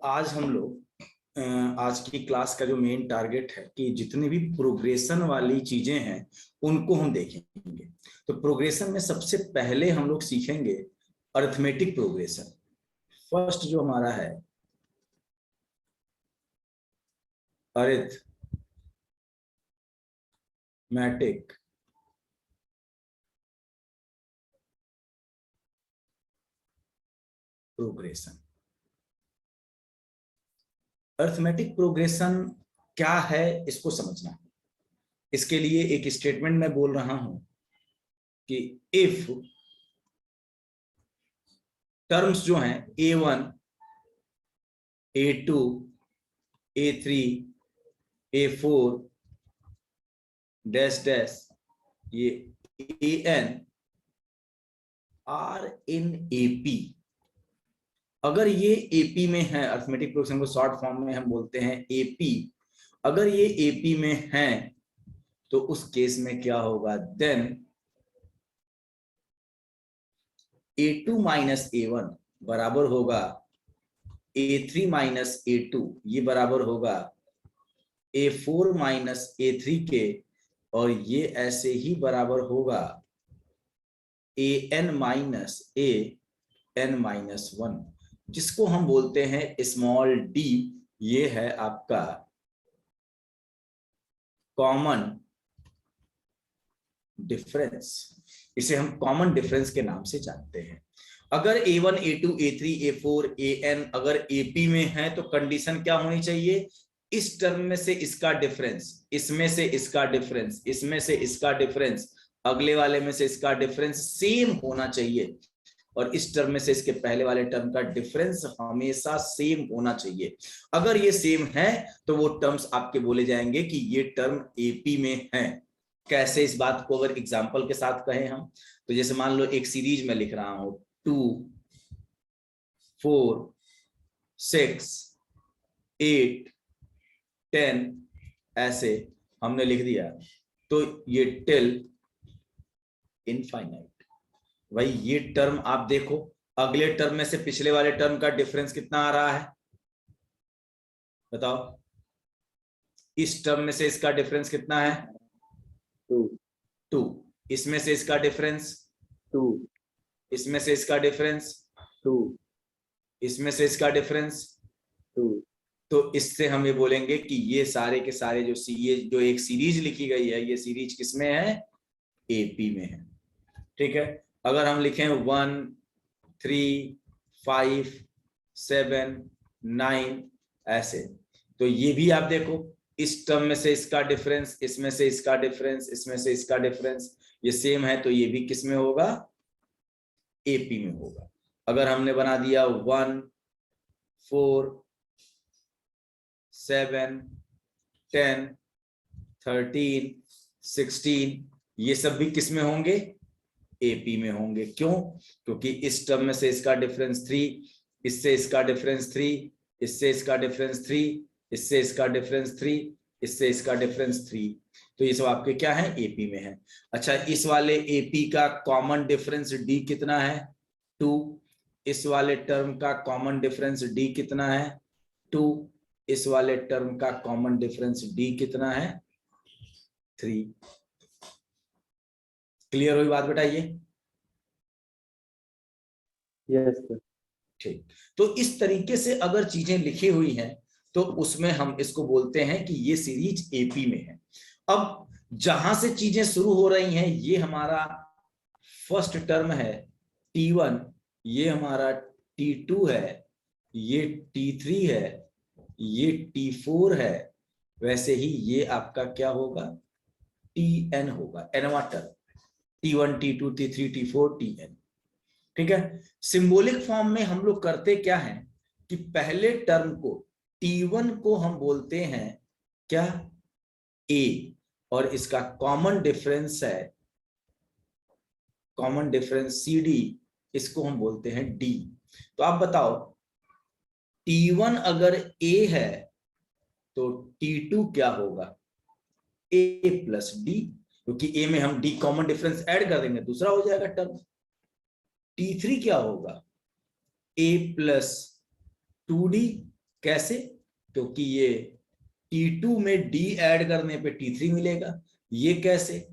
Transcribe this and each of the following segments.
आज हम लोग आज की क्लास का जो मेन टारगेट है कि जितनी भी प्रोग्रेशन वाली चीजें हैं उनको हम देखेंगे। तो प्रोग्रेशन में सबसे पहले हम लोग सीखेंगे अरिथमेटिक प्रोग्रेशन। फर्स्ट जो हमारा है अरिथमेटिक प्रोग्रेशन। अरिथमेटिक प्रोग्रेशन क्या है इसको समझना है। इसके लिए एक स्टेटमेंट मैं बोल रहा हूं कि इफ टर्म्स जो हैं A1 A2 A3 A4 dash dash ये AN आर इन AP, अगर ये AP में है, अरिथमेटिक प्रोग्रेशन को शॉर्ट फॉर्म में हम बोलते हैं AP, अगर ये AP में है तो उस केस में क्या होगा, देन A2 माइनस A1 बराबर होगा A3 माइनस A2, ये बराबर होगा A4 माइनस A3 के, और ये ऐसे ही बराबर होगा AN माइनस AN माइनस 1, जिसको हम बोलते हैं स्मॉल d। ये है आपका कॉमन डिफरेंस, इसे हम कॉमन डिफरेंस के नाम से जानते हैं। अगर A1 A2 A3 A4 AN अगर AP में है तो कंडीशन क्या होनी चाहिए, इस टर्म में से इसका डिफरेंस, इसमें से इसका डिफरेंस, इसमें से इसका डिफरेंस, अगले वाले में से इसका डिफरेंस सेम होना चाहिए, और इस टर्म में से इसके पहले वाले टर्म का डिफरेंस हमेशा सेम होना चाहिए। अगर ये सेम है तो वो टर्म्स आपके बोले जाएंगे कि ये टर्म AP में है। कैसे इस बात को अगर एग्जांपल के साथ कहें हम, तो जैसे मान लो एक सीरीज में लिख रहा हूं 2 4 6 8 10, ऐसे हमने लिख दिया, तो ये टिल इनफाइनाइट। भाई ये टर्म आप देखो, अगले टर्म में से पिछले वाले टर्म का डिफरेंस कितना आ रहा है, बताओ। इस टर्म में से इसका डिफरेंस कितना है, 2। इसमें से इसका डिफरेंस 2, इसमें से इसका डिफरेंस 2, इसमें से इसका डिफरेंस 2। तो इससे हम ये बोलेंगे कि ये सारे के सारे जो एक सीरीज लिखी गई है, ये सीरीज किसमें है, AP में है। ठीक है, अगर हम लिखें 1 3 5 7 9 ऐसे, तो ये भी आप देखो, इस टर्म में से इसका डिफरेंस, इसमें से इसका डिफरेंस, इसमें से इसका डिफरेंस, ये सेम है, तो ये भी किस में होगा, AP में होगा। अगर हमने बना दिया 1 4 7 10 13 16, ये सब भी किस में होंगे, AP में होंगे। क्यों, क्योंकि इस टर्म में से इसका डिफरेंस 3, इससे इसका डिफरेंस 3, इससे इसका डिफरेंस 3, इससे इसका डिफरेंस 3, इससे इसका डिफरेंस 3, तो ये सब आपके क्या है, AP में है। अच्छा, इस वाले AP का कॉमन डिफरेंस D कितना है, 2। इस वाले टर्म का कॉमन डिफरेंस D कितना है, 2। इस वाले टर्म का कॉमन डिफरेंस D कितना है, 3। क्लियर हुई बात बेटा ये? Yes sir. ठीक, तो इस तरीके से अगर चीजें लिखी हुई हैं तो उसमें हम इसको बोलते हैं कि ये सीरीज AP में है। अब जहां से चीजें शुरू हो रही हैं, ये हमारा फर्स्ट टर्म है T1, ये हमारा T2 है, ये T3 है, ये T4 है, वैसे ही ये आपका क्या होगा, TN होगा, nवा term, T1 T2 T3 T4 TN। ठीक है, सिंबॉलिक फॉर्म में हम लोग करते क्या है कि पहले टर्म को T1 को हम बोलते हैं क्या, A, और इसका कॉमन डिफरेंस है, कॉमन डिफरेंस CD, इसको हम बोलते हैं D। तो आप बताओ, T1 अगर A है तो T2 क्या होगा, A प्लस D, क्योंकि A में हम D कॉमन डिफरेंस ऐड कर देंगे, दूसरा हो जाएगा टर्म। T3 क्या होगा, A प्लस 2D कैसे? क्योंकि ये T2 में D ऐड करने पे T3 मिलेगा। ये कैसे?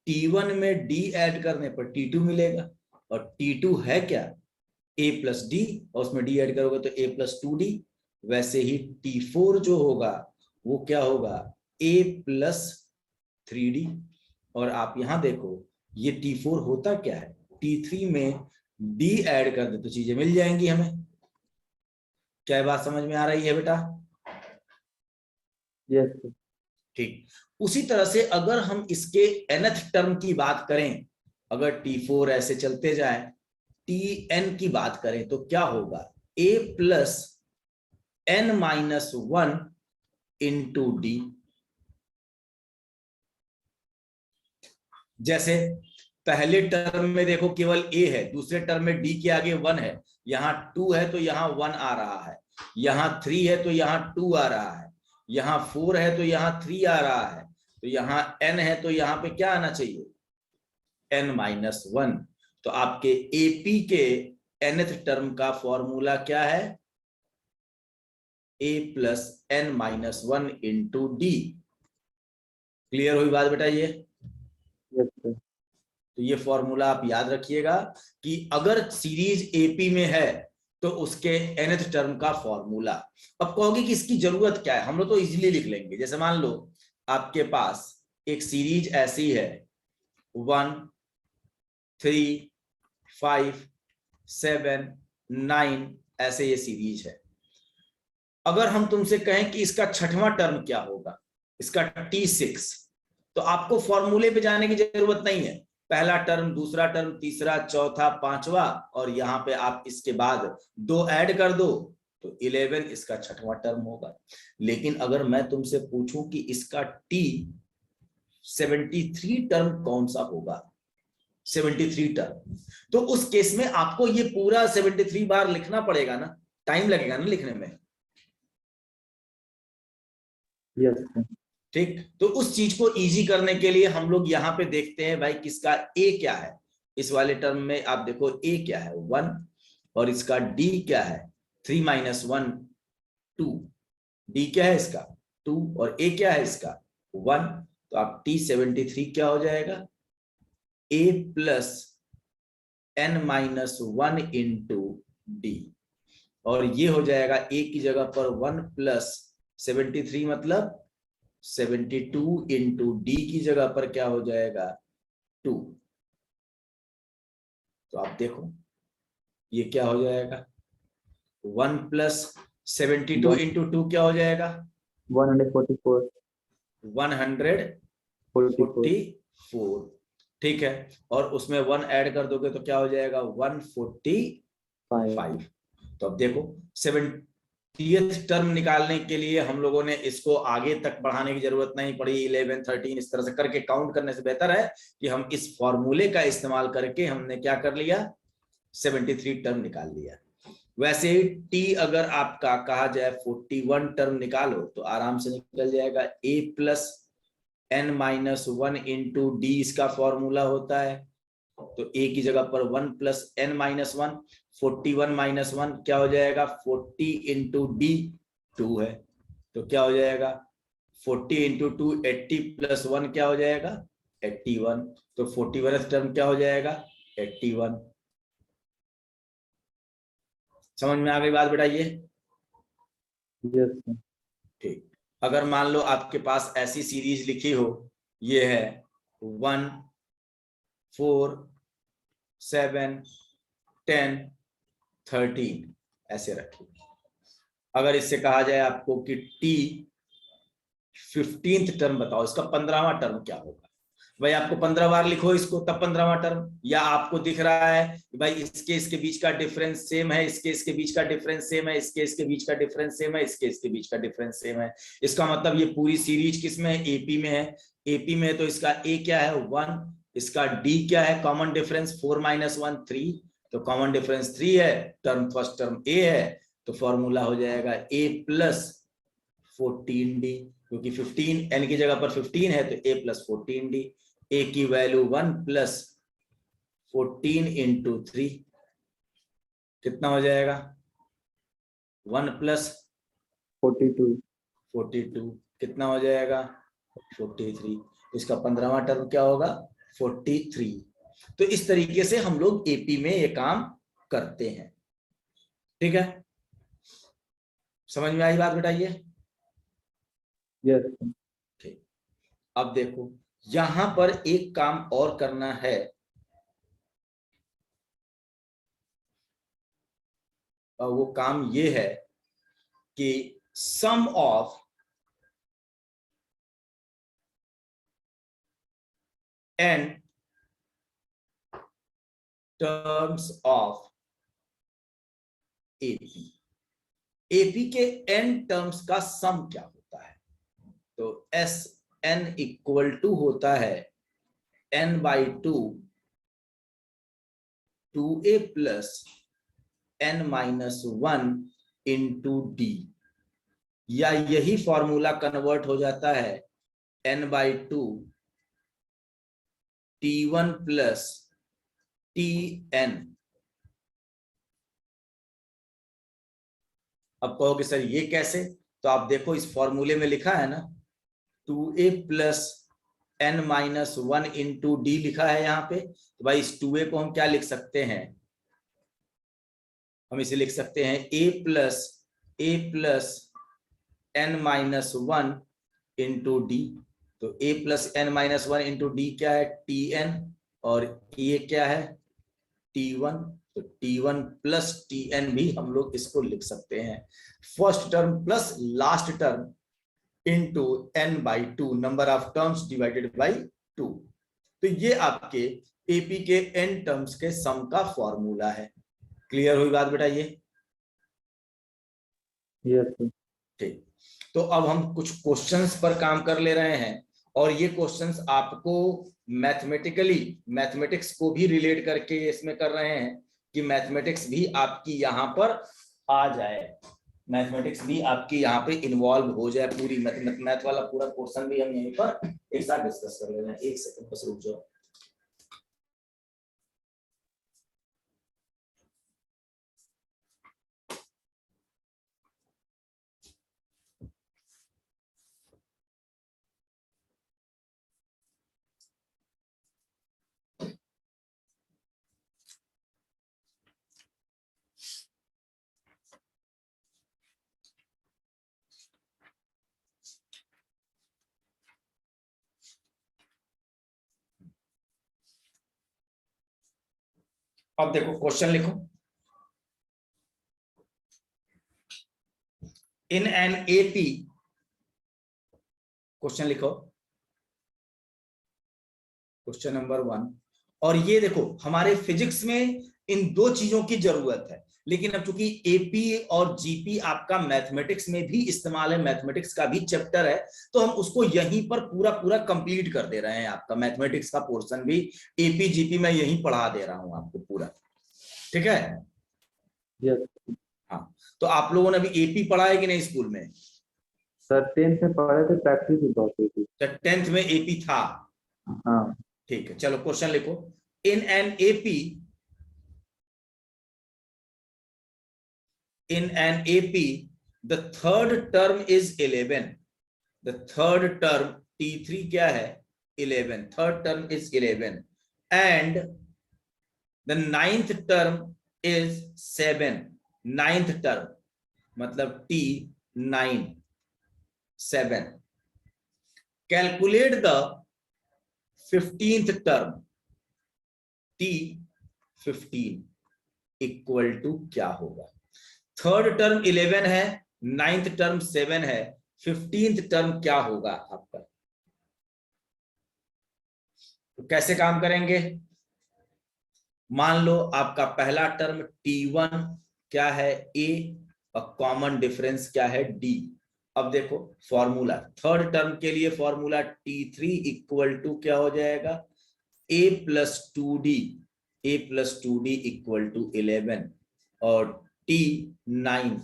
T1 में D ऐड करने पर T2 मिलेगा, और T2 है क्या? A प्लस डी, और उसमें D ऐड करोगे तो A प्लस 2D। वैसे ही T4 जो होगा वो क्या होगा? A plus 3D। और आप यहां देखो, ये T4 होता क्या है? T3 में D ऐड कर दे तो चीजें मिल जाएंगी हमें। क्या बात समझ में आ रही है बेटा? यस। ठीक। उसी तरह से अगर हम इसके nth टर्म की बात करें, अगर T4 ऐसे चलते जाए, Tn की बात करें तो क्या होगा? A plus n-1 into D. जैसे पहले टर्म में देखो केवल A है, दूसरे टर्म में D के आगे 1 है, यहाँ 2 है तो यहाँ 1 आ रहा है, यहाँ 3 है तो यहाँ 2 आ रहा है, यहाँ 4 है तो यहाँ 3 आ रहा है, तो यहाँ n है तो यहाँ पे क्या आना चाहिए? n-1। तो आपके AP के nth टर्म का फॉर्मूला क्या है? A plus n-1 into D. Clear हुई बात बेटा? ये यस सर। तो ये फॉर्मूला आप याद रखिएगा कि अगर सीरीज एपी में है तो उसके nth टर्म का फॉर्मूला। अब कहोगे कि इसकी जरूरत क्या है? हम लोग तो इजीली लिख लेंगे। जैसे मान लो आपके पास एक सीरीज ऐसी है 1 3 5 7 9, ऐसे ये सीरीज है। अगर हम तुमसे कहें कि इसका छठवां टर्म क्या होगा, इसका T6, तो आपको फॉर्मूले पे जाने की जरूरत नहीं है। पहला टर्म, दूसरा टर्म, तीसरा, चौथा, पांचवा, और यहां पे आप इसके बाद 2 ऐड कर दो तो 11 इसका छठवां टर्म होगा। लेकिन अगर मैं तुमसे पूछूं कि इसका T73 टर्म कौन सा होगा, 73 टर्म, तो उस केस में आपको ये पूरा 73 बार लिखना पड़ेगा ना, टाइम लगेगा ना लिखने में। Yes sir. ठीक। तो उस चीज को इजी करने के लिए हम लोग यहाँ पे देखते हैं भाई किसका A क्या है। इस वाले टर्म में आप देखो A क्या है 1, और इसका D क्या है 3 - 1 2। D क्या है इसका 2, और A क्या है इसका 1। तो आप T73 क्या हो जाएगा? A plus n-1 into D. और ये हो जाएगा A की जगह पर 1 प्लस 73 मतलब 72 इंटू डी की जगह पर क्या हो जाएगा 2। तो आप देखो ये क्या हो जाएगा 1 प्लस 72 इंटू 2 क्या हो जाएगा 144 144। ठीक है, और उसमें 1 ऐड कर दोगे तो क्या हो जाएगा 145। तो अब देखो 70th टर्म निकालने के लिए हम लोगों ने इसको आगे तक बढ़ाने की जरूरत नहीं पड़ी। 11 13 इस तरह से करके काउंट करने से बेहतर है कि हम इस फॉर्मूले का इस्तेमाल करके हमने क्या कर लिया 73 टर्म निकाल लिया। वैसे ही टी अगर आपका कहा जाए 41 टर्म निकालो तो आराम से निकल जाएगा। A plus n-1 into D इसका फॉर्मूला होता है। तो A की जगह पर 1 प्लस n-1, 41 - 1 क्या हो जाएगा 40 इंटू डी 2 है। तो क्या हो जाएगा 40 इंटू 2 80 प्लस 1 क्या हो जाएगा 81। तो 41 टर्म क्या हो जाएगा 81। समझ में आ गई बात बेटा? ये यस सर। ठीक। अगर मान लो आपके पास ऐसी सीरीज लिखी हो, ये है 1 4 7 10 13 ऐसे रखिए। अगर इससे कहा जाए आपको कि T 15th टर्म बताओ, इसका 15वां टर्म क्या होगा? भाई आपको 15 बार लिखो इसको तब 15वां टर्म, या आपको दिख रहा है कि भाई इसके बीच का डिफरेंस सेम है, इसके बीच का डिफरेंस सेम है, इसके बीच का डिफरेंस सेम है, इसके बीच का डिफरेंस सेम है। इसका मतलब ये पूरी सीरीज किसमें है एपी में है। एपी में है तो इसका ए क्या है 1, इसका डी क्या है कॉमन डिफरेंस 4 - 1 3, तो कॉमन डिफरेंस 3 है, टर्म फर्स्ट टर्म ए है, तो फॉर्मूला हो जाएगा ए प्लस 14D, क्योंकि 15 n की जगह पर 15 है तो a प्लस 14D। a की वैल्यू 1 प्लस 14 इंटू 3 कितना हो जाएगा 1 प्लस 42. 42 कितना हो जाएगा 43। इसका 15वां टर्म क्या होगा 43। तो इस तरीके से हम लोग एपी में ये काम करते हैं। ठीक है, समझ में आई बात बेटा ये? Yes, sir. ठीक, अब देखो यहां पर एक काम और करना है। और वो काम ये है कि sum of n terms of AP, AP के n टर्म्स का सम क्या होता है? तो एस एन इक्वल टू होता है n/2 2a plus n-1 into D, या यही फॉर्मूला कन्वर्ट हो जाता है n/2 t1 प्लस tn। अब कहोगे सर ये कैसे? तो आप देखो इस फॉर्मूले में लिखा है ना 2a plus n-1 into D लिखा है यहाँ पे। तो भाई इस 2a को हम क्या लिख सकते हैं? हम इसे लिख सकते हैं a plus n-1 into D. तो a plus n-1 into D क्या है tn, और ये क्या है t1। तो t1 प्लस tn भी हम लोग इसको लिख सकते हैं, first term plus last term into n/2 number of terms divided by 2। तो ये आपके एपी के n टर्म्स के सम का फॉर्मूला है। क्लियर हुई बात बेटा ये? Yes, sir. ठीक, तो अब हम कुछ क्वेश्चंस पर काम कर ले रहे हैं, और ये क्वेश्चंस आपको मैथमेटिक्स को भी रिलेट करके इसमें कर रहे हैं कि मैथमेटिक्स भी आपकी यहाँ पर आ जाए, मैथमेटिक्स भी आपकी यहाँ पे इन्वॉल्व हो जाए। पूरी मैथ वाला पूरा पोर्शन भी हम यहीं पर एक साथ डिस्कस कर ले रहे हैं। एक सेकंड बस रुक जाओ। अब देखो क्वेश्चन लिखो, इन एन एपी, क्वेश्चन लिखो क्वेश्चन नंबर 1। और ये देखो हमारे फिजिक्स में इन दो चीजों की जरूरत है, लेकिन अब चूंकि एपी और जीपी आपका मैथमेटिक्स में भी इस्तेमाल है, मैथमेटिक्स का भी चैप्टर है, तो हम उसको यहीं पर पूरा पूरा कंप्लीट कर दे रहे हैं। आपका मैथमेटिक्स का पोर्शन भी एपी जीपी में यहीं पढ़ा दे रहा हूं आपको पूरा। ठीक है? Yes. हाँ, तो आप लोगों ने अभी एपी पढ़ा है कि नहीं स्कूल में? सर 10th में पढ़े थे, प्रैक्टिस भी बहुत हुई थी। 10th में एपी था? हाँ। ठीक है, चलो क्वेश्चन लिखो, in an AP, in an AP the third term is 11, the third term T3 क्या है 11, third term is 11, and the ninth term is 7, ninth term मतलब T9 7, calculate the 15th term T15 equal to क्या होगा? Third term 11 है, ninth term 7 है, 15th term क्या होगा आपका? तो कैसे काम करेंगे? मान लो आपका पहला टर्म T1 क्या है A, और कॉमन डिफरेंस क्या है D। अब देखो फॉर्मूला, थर्ड टर्म के लिए फॉर्मूला T3 इक्वल टू क्या हो जाएगा A plus 2D, A plus 2D equal to 11, और T9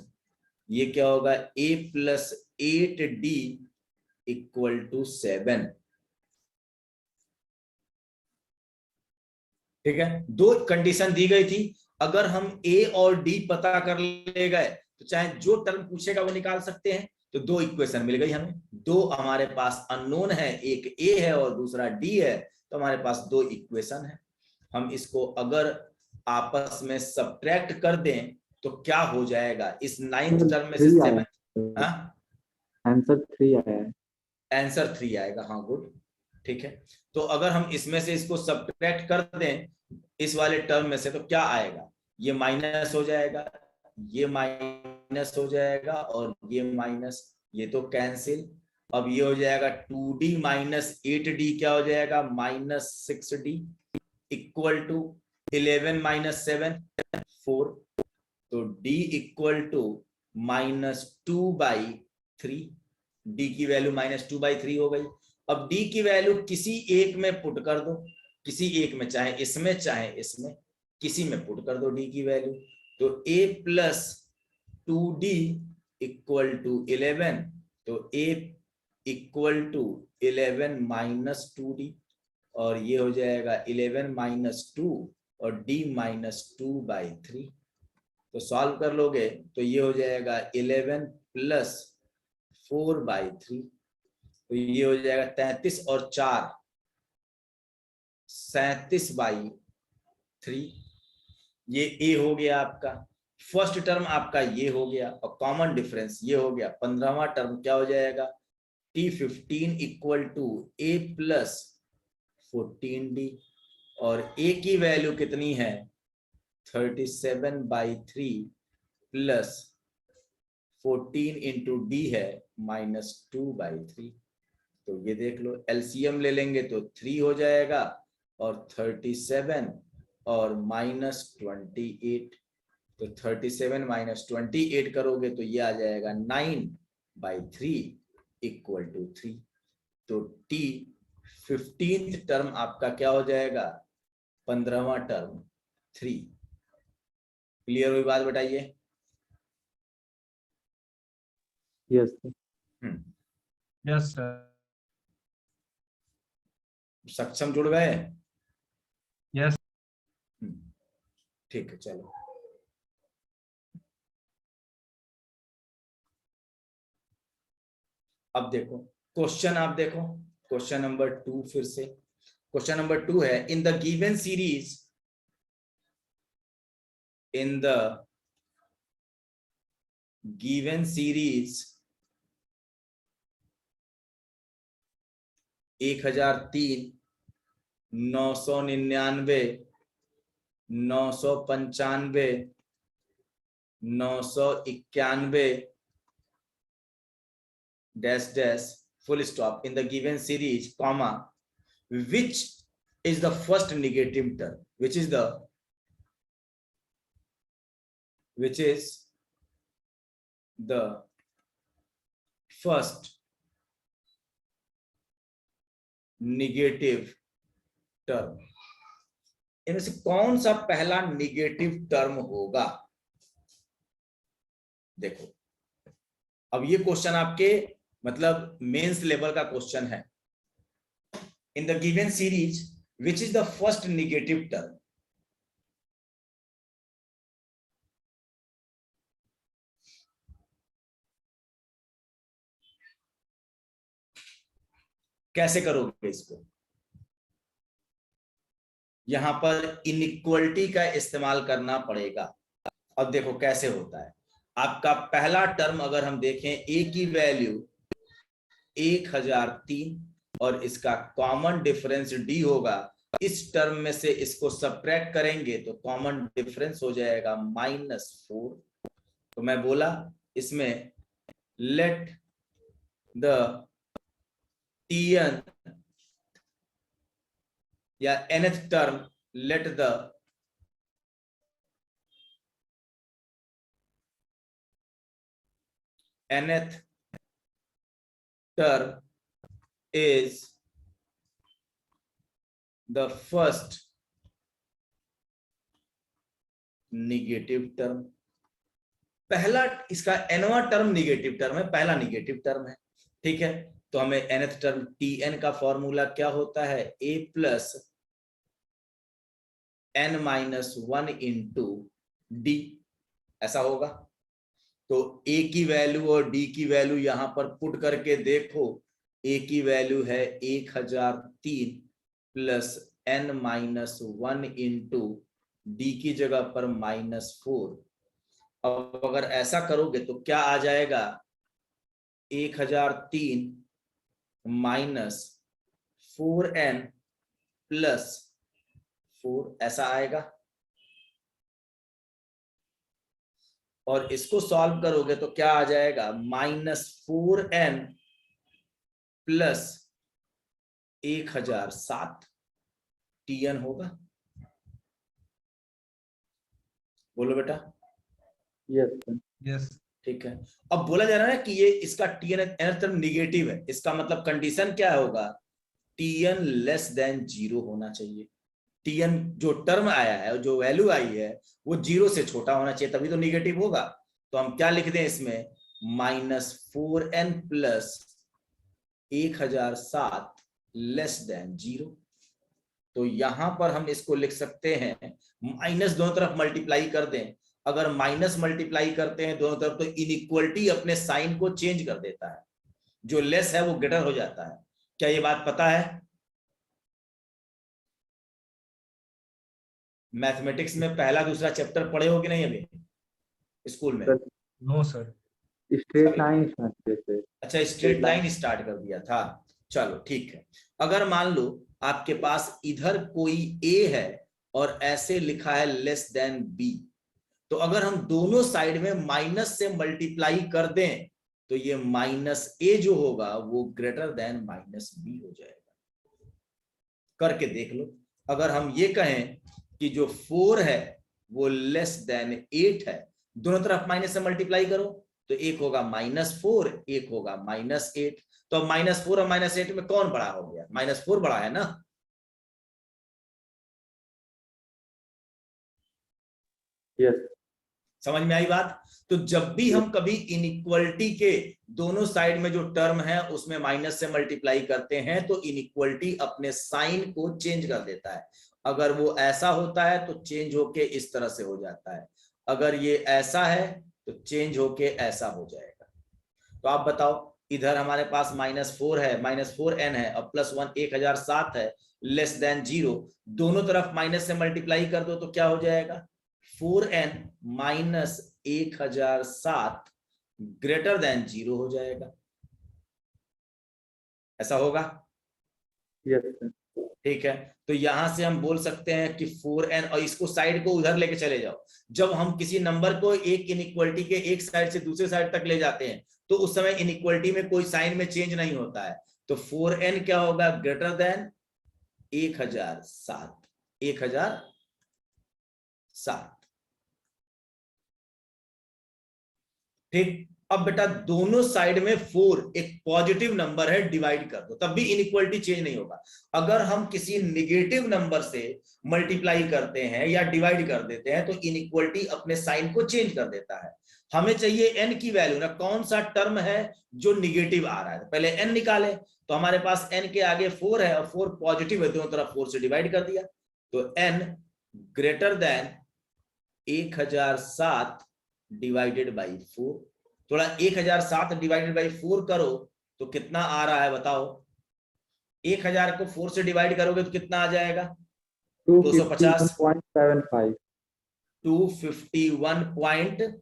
ये क्या होगा A plus 8D equal to 7। ठीक है, दो कंडीशन दी गई थी, अगर हम A और D पता कर ले गए तो चाहे जो टर्म पूछेगा वो निकाल सकते हैं। तो दो इक्वेशन मिल गई हमें, दो हमारे पास अननोन है, एक ए है और दूसरा डी है, तो हमारे पास दो इक्वेशन है। हम इसको अगर आपस में सब्ट्रैक्ट कर दें तो क्या हो जाएगा, इस नाइन्थ टर्म में से 7, आंसर 3 आया है। आंसर 3 आएगा, हाँ गुड, ठीक है। तो अगर हम इसमें से इसको सब्ट्रैक्ट कर दें इस वाले टर्म में से, तो क्या आएगा, ये माइनस हो जाएगा, ये माइनस हो जाएगा और ये माइनस, ये तो कैंसिल। अब ये हो जाएगा 2d माइनस 8d, क्या हो जाएगा minus 6d, equal to 11 minus 7 4, तो d इक्वल टू -2/3, d की वैल्यू -2/3 हो गई। अब d की वैल्यू किसी एक में पुट कर दो, किसी एक में, चाहे इसमें चाहे इसमें, किसी में पुट कर दो d की वैल्यू, तो a plus 2d equal to 11, तो a equal to 11 minus 2d, और ये हो जाएगा 11 माइनस 2 और d -2/3। तो सॉल्व कर लोगे तो ये हो जाएगा 11 प्लस 4/3, तो ये हो जाएगा 33 और 4 37/3। ये ए हो गया आपका, फर्स्ट टर्म आपका ये हो गया, और कॉमन डिफरेंस ये हो गया। 15वां टर्म क्या हो जाएगा, T15 equal to A plus 14d, और a की वैल्यू कितनी है 37/3 प्लस 14 इंटू डी है -2/3। तो ये देख लो, एलसीएम ले लेंगे तो 3 हो जाएगा, और 37 और -28, तो 37 - 28 करोगे तो ये आ जाएगा 9/3 इक्वल टू 3। तो टी 15th टर्म आपका क्या हो जाएगा, 15वां टर्म 3। क्लियर हुई बात, बताइए। Yes yes sir. सक्षम जुड़ गए, यस। ठीक है, चलो। अब देखो क्वेश्चन, आप देखो क्वेश्चन नंबर 2, फिर से क्वेश्चन नंबर 2 है, in the given series, in the given series 1003, 999, 995, 991 dash dash full stop, in the given series, comma, which is the first negative term, which is the first negative term, इनमें से कौन सा पहला negative term होगा। देखो अब ये question आपके मतलब मेंस लेवल का क्वेश्चन है। In the given series which is the first negative term, कैसे करोगे इसको, यहां पर इनइक्वलिटी का इस्तेमाल करना पड़ेगा। अब देखो कैसे होता है, आपका पहला टर्म अगर हम देखें, ए की वैल्यू 1003 और इसका कॉमन डिफरेंस डी होगा, इस टर्म में से इसको सब्ट्रैक्ट करेंगे तो कॉमन डिफरेंस हो जाएगा -4। तो मैं बोला इसमें लेट द tn या nth term, let the nth term is the first negative term। पहला इसका nवां टर्म निगेटिव टर्म है, पहला निगेटिव टर्म है, ठीक है। तो हमें nth टर्म tn का फॉर्मूला क्या होता है, a plus n - 1 into D, ऐसा होगा। तो a की वैल्यू और d की वैल्यू यहां पर पुट करके देखो। a की वैल्यू है 1003 प्लस n-1 इंटू डी की जगह पर -4। अब अगर ऐसा करोगे तो क्या आ जाएगा, 1003 माइनस 4n प्लस 4 ऐसा आएगा। और इसको सॉल्व करोगे तो क्या आ जाएगा, -4n प्लस 1007 tn होगा। बोलो बेटा। Yes sir. Yes. ठीक है। अब बोला जा रहा है कि ये इसका tn nth टर्म निगेटिव है, इसका मतलब कंडीशन क्या होगा, tn लेस देन 0 होना चाहिए। tn जो टर्म आया है, जो वैल्यू आई है, वो 0 से छोटा होना चाहिए, तभी तो निगेटिव होगा। तो हम क्या लिख दें इसमें, -4n प्लस 1007 लेस देन 0। तो यहां पर हम इसको लिख सकते हैं, माइनस दोनों तरफ मल्टीप्लाई कर दें। अगर माइनस मल्टीप्लाई करते हैं दोनों तरफ तो इनइक्वलिटी अपने साइन को चेंज कर देता है, जो लेस है वो ग्रेटर हो जाता है। क्या ये बात पता है? मैथमेटिक्स में पहला दूसरा चैप्टर पढ़े हो कि नहीं अभी स्कूल में? No, sir. Straight line start करते। अच्छा, स्ट्रेट लाइन स्टार्ट कर दिया था। चलो ठीक है। अगर मान लो आपके पास इधर कोई a है और ऐसे लिखा है लेस देन b, तो अगर हम दोनों साइड में माइनस से मल्टीप्लाई कर दें तो ये -a जो होगा वो ग्रेटर देन -b हो जाएगा। करके देख लो। अगर हम ये कहें कि जो 4 है वो लेस देन 8 है, दोनों तरफ माइनस से मल्टीप्लाई करो तो एक होगा -4, एक होगा -8। तो अब -4 और -8 में कौन बड़ा हो गया, -4 बड़ा है ना। यस। समझ में आई बात? तो जब भी हम कभी इनइक्वलिटी के दोनों साइड में जो टर्म है उसमें माइनस से मल्टीप्लाई करते हैं तो इनइक्वलिटी अपने साइन को चेंज कर देता है। अगर वो ऐसा होता है तो चेंज होके इस तरह से हो जाता है, अगर ये ऐसा है तो चेंज होके ऐसा हो जाएगा। तो आप बताओ, इधर हमारे पास -4 है, -4n है और +1 1007 है, लेस देन 0, दोनों तरफ माइनस से मल्टीप्लाई कर दो तो क्या हो जाएगा, 4n माइनस 1007 ग्रेटर देन 0 हो जाएगा। ऐसा होगा? Yes sir. ठीक है। तो यहां से हम बोल सकते हैं कि 4n, और इसको साइड को उधर लेके चले जाओ। जब हम किसी नंबर को एक इनइक्वलिटी के एक साइड से दूसरे साइड तक ले जाते हैं तो उस समय इनइक्वलिटी में कोई साइन में चेंज नहीं होता है। तो 4n क्या होगा, ग्रेटर देन 1007। 1007। ठीक। अब बेटा दोनों साइड में 4 एक पॉजिटिव नंबर है, डिवाइड कर दो तब भी इनइक्वलिटी चेंज नहीं होगा। अगर हम किसी निगेटिव नंबर से मल्टीप्लाई करते हैं या डिवाइड कर देते हैं तो इनइक्वलिटी अपने साइन को चेंज कर देता है। हमें चाहिए n की वैल्यू ना, कौन सा टर्म है जो निगेटिव आ रहा है, पहले n निकाले। तो हमारे पास n के आगे 4 है और 4 पॉजिटिव है, दोनों तरफ 4 से डिवाइड कर दिया तो n greater than 1007 divided by 4। थोड़ा 1007 डिवाइडेड बाई 4 करो तो कितना आ रहा है बताओ। 1000 को 4 से डिवाइड करोगे तो कितना आ जाएगा, 250। 251.75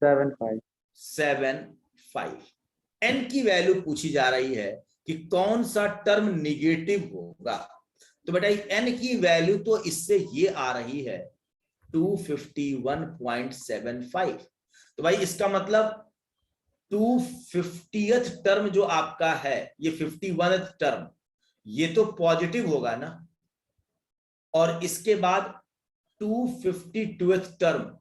251.75। n की वैल्यू पूछी जा रही है कि कौन सा टर्म निगेटिव होगा। तो बेटा n की वैल्यू तो इससे ये आ रही है 251.75। तो भाई इसका मतलब 250th टर्म जो आपका है, ये 51th टर्म, ये तो पॉजिटिव होगा ना। और इसके बाद 252th टर्म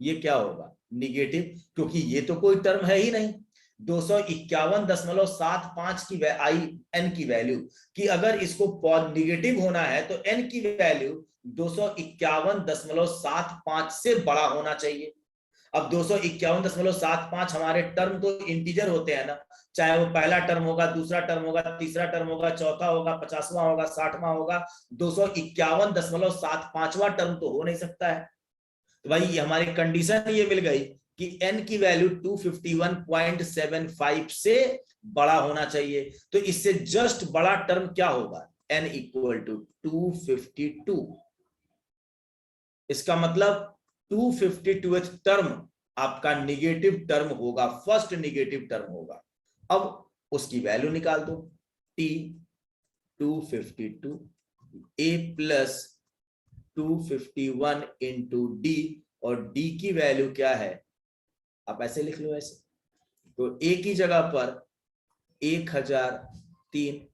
ये क्या होगा, निगेटिव, क्योंकि ये तो कोई टर्म है ही नहीं। 251.75 की आई n की वैल्यू कि अगर इसको निगेटिव होना है तो n की वैल्यू 251.75 से बड़ा होना चाहिए। अब 251.75 हमारे टर्म तो इंटीजर होते हैं ना, चाहे वो पहला टर्म होगा, दूसरा टर्म होगा, तीसरा टर्म होगा, चौथा होगा, 50वां होगा, 60वां होगा, 251.75वां टर्म तो हो नहीं सकता है। तो भाई हमारी कंडीशन ये मिल गई कि n की वैल्यू 251.75 से बड़ा होना चाहिए। तो इससे जस्ट बड़ा टर्म क्या होगा, n इक्वल टू 252। इसका मतलब 252th टर्म आपका निगेटिव टर्म होगा, फर्स्ट निगेटिव टर्म होगा। अब उसकी वैल्यू निकाल दो, t 252 a plus 251 into D, और d की वैल्यू क्या है, आप ऐसे लिख लो ऐसे। तो a की जगह पर 1003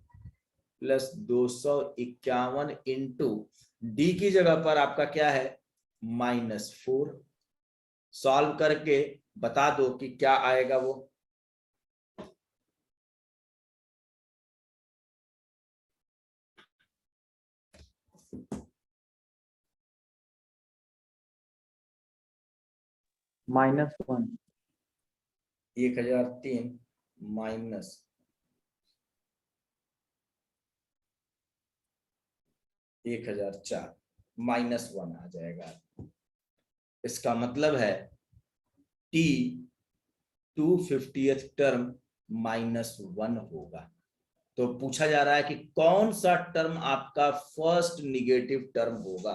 प्लस 251 इंटू डी की जगह पर आपका क्या है -4। सॉल्व करके बता दो कि क्या आएगा वो। -1। 1003 माइनस 1004 -1 आ जाएगा। इसका मतलब है t 250th टर्म -1 होगा। तो पूछा जा रहा है कि कौन सा टर्म आपका फर्स्ट निगेटिव टर्म होगा।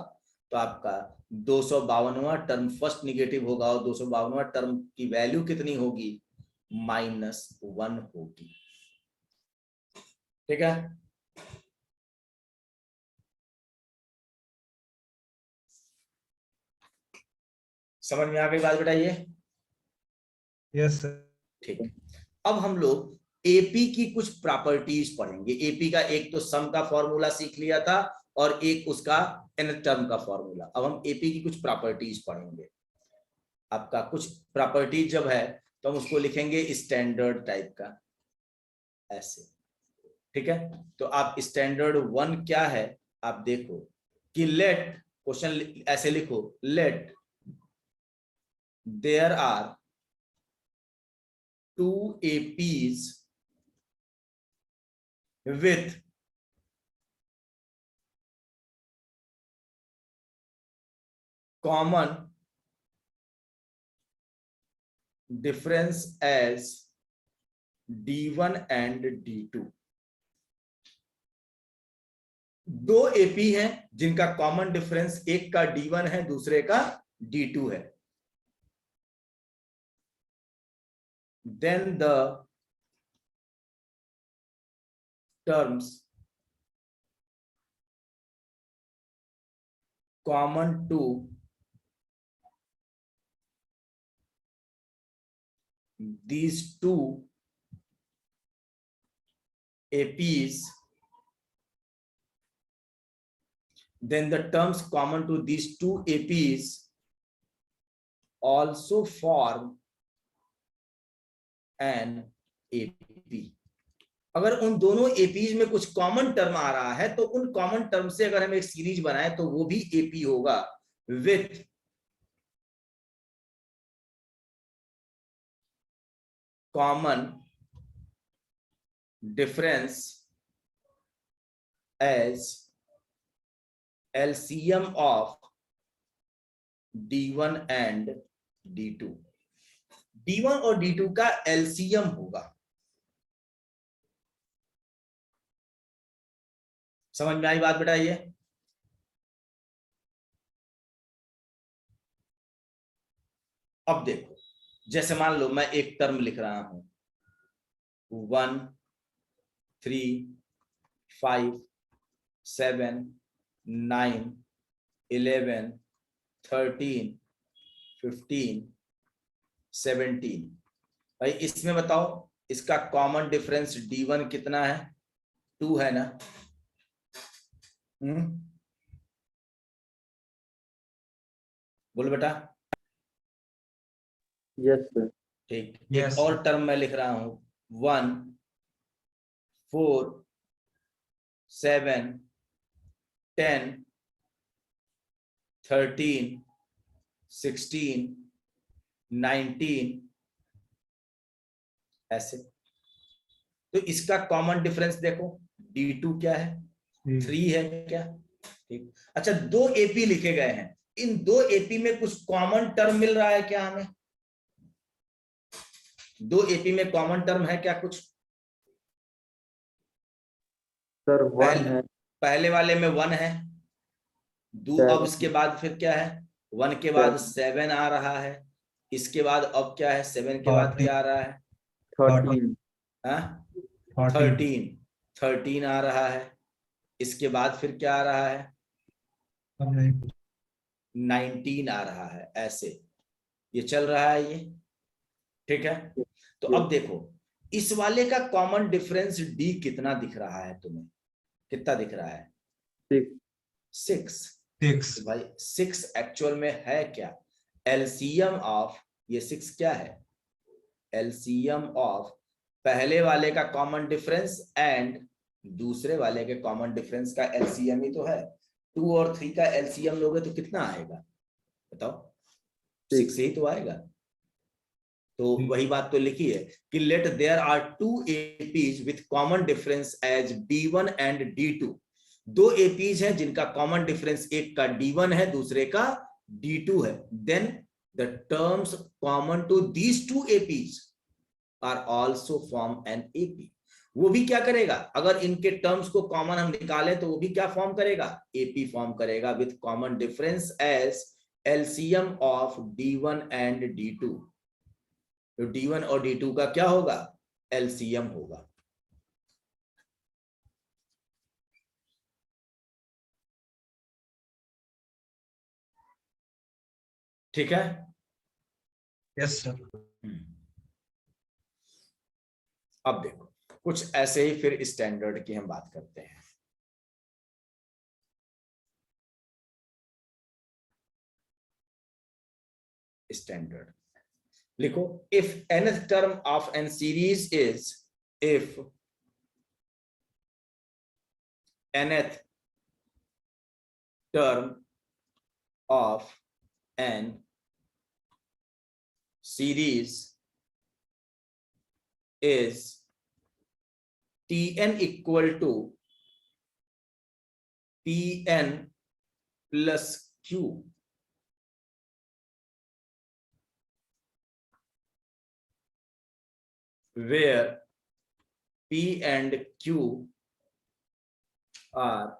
तो आपका 252वां टर्म फर्स्ट निगेटिव होगा, और 252वां टर्म की वैल्यू कितनी होगी, -1 होगी। ठीक है, समझ में आ गई बात, बताइए। Yes, sir. ठीक, अब हम लोग एपी की कुछ प्रॉपर्टीज पढ़ेंगे। एपी का एक तो सम का फॉर्मूला सीख लिया था, और एक उसका nth टर्म का फॉर्मूला। अब हम एपी की कुछ प्रॉपर्टीज पढ़ेंगे। आपका कुछ प्रॉपर्टीज जब है तो हम उसको लिखेंगे स्टैंडर्ड टाइप का, ऐसे। ठीक है, तो आप स्टैंडर्ड 1 क्या है, आप देखो कि लेट, क्वेश्चन ऐसे लिखो, let there are 2 APs with common difference as D1 and D2। दो एपी हैं जिनका कॉमन डिफरेंस, एक का D1 है दूसरे का D2 है। Then the terms common to these two APs, then the terms common to these two APs also form an AP। अगर उन दोनों एपीज में कुछ कॉमन टर्म आ रहा है तो उन कॉमन टर्म से अगर हम एक सीरीज बनाए तो वो भी एपी होगा, with common difference as LCM of D1 and D2। D1 और D2 का एलसीएम होगा। समझ में आई बात, बताइए। अब देखो, जैसे मान लो मैं एक टर्म लिख रहा हूं 1 3 5 7 9 11 13 15 17। भाई इसमें बताओ इसका कॉमन डिफरेंस D1 कितना है, 2 है ना। बोल बेटा। Yes sir. ठीक, Yes, एक और sir. टर्म मैं लिख रहा हूं 1 4 7 10 13 16 19 ऐसे। तो इसका कॉमन डिफरेंस देखो, D2 क्या है, 3 है क्या। ठीक, अच्छा दो एपी लिखे गए हैं, इन दो एपी में कुछ कॉमन टर्म मिल रहा है क्या हमें, दो एपी में कॉमन टर्म है क्या कुछ? सर 1 है। पहले वाले में 1 है, अब 7 इसके बाद फिर क्या है? 1 के बाद 7 आ रहा है, इसके बाद अब क्या है? 7 के बाद क्या आ रहा है? 13 13 13 आ रहा है, इसके बाद फिर क्या आ रहा है? 19 आ रहा है। ऐसे ये चल रहा है ये, ठीक है। तो अब देखो इस वाले का कॉमन डिफरेंस डी कितना दिख रहा है तुम्हें? कितना दिख रहा है? 6। तो भाई 6 एक्चुअल में है क्या? एलसीएम ऑफ ये 6 क्या है? एलसीएम ऑफ पहले वाले का कॉमन डिफरेंस एंड दूसरे वाले के कॉमन डिफरेंस का एलसीएम ही तो है। 2 और 3 का एलसीएम लोगे तो कितना आएगा बताओ? 6 ही तो आएगा। तो वही बात तो लिखी है कि let there are 2 APs with common difference as D1 and D2। दो एपीज हैं जिनका कॉमन डिफरेंस, एक का D1 है दूसरे का D2 है। Then the terms common to these 2 APs are also form an AP. वो भी क्या करेगा? अगर इनके टर्म्स को कॉमन हम निकालें तो वो भी क्या फॉर्म करेगा? एपी फॉर्म करेगा with common difference as LCM of D1 and D2। तो D1 और D2 का क्या होगा? एलसीएम होगा। ठीक है। Yes sir. अब देखो कुछ ऐसे ही फिर स्टैंडर्ड की हम बात करते हैं। स्टैंडर्ड लिखो, if nth term of an series is, if nth term of an series is Tn equal to Pn plus Q, where P and Q are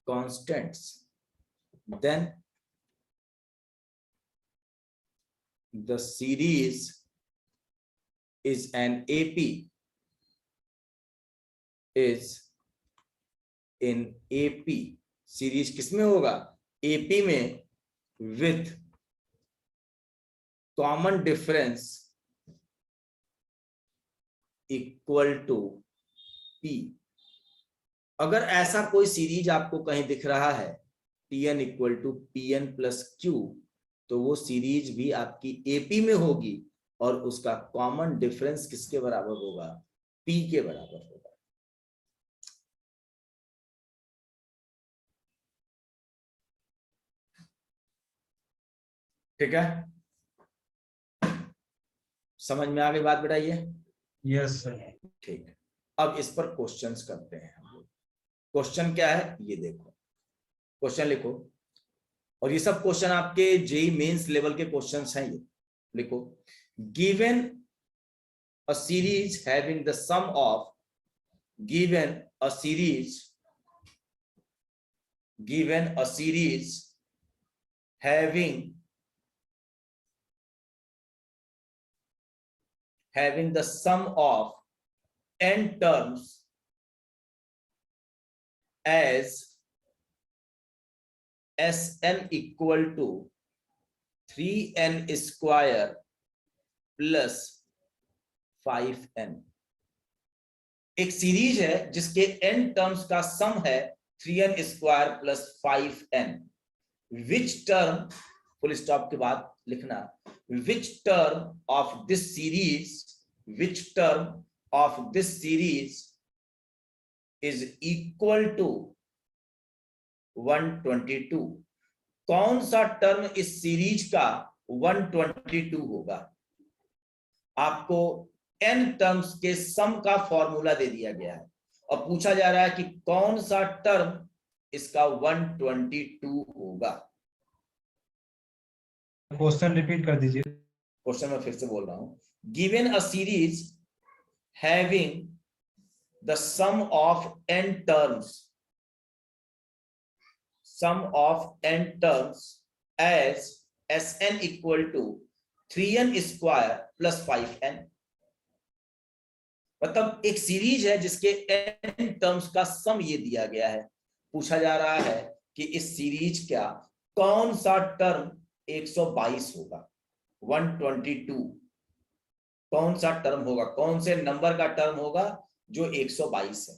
constants, then the series is an AP, is in AP। Series किसमें होगा? AP में, with common difference equal to P। अगर ऐसा कोई series आपको कहीं दिख रहा है Tn equal to Pn plus Q, तो वो सीरीज भी आपकी AP में होगी और उसका कॉमन डिफरेंस किसके बराबर होगा? P के बराबर होगा। ठीक है, समझ में आ गई बात बेटा ये? Yes sir. ठीक है, अब इस पर क्वेश्चंस करते हैं हम लोग। क्वेश्चन क्या है ये देखो, क्वेश्चन लिखो, और ये सब क्वेश्चन आपके जेई मेंस लेवल के क्वेश्चंस हैं। ये लिखो, given a series having the sum of, given a series having the sum of n terms as Sn equal to 3n square plus 5n। एक सीरीज है जिसके n टर्म्स का सम है 3n square plus 5n। Which term, full stop के बाद लिखना, which term of this series is equal to 122। कौन सा टर्म इस सीरीज का 122 होगा? आपको n टर्म्स के सम का फॉर्मूला दे दिया गया है और पूछा जा रहा है कि कौन सा टर्म इसका 122 होगा। क्वेश्चन रिपीट कर दीजिए। क्वेश्चन मैं फिर से बोल रहा हूं, given a series having the sum of n terms, sum of n terms as Sn equal to 3n square plus 5n। मतलब एक सीरीज है जिसके n टर्म्स का सम ये दिया गया है। पूछा जा रहा है कि इस सीरीज का कौन सा टर्म 122 होगा, 122 कौन सा टर्म होगा, कौन से नंबर का टर्म होगा जो 122 है।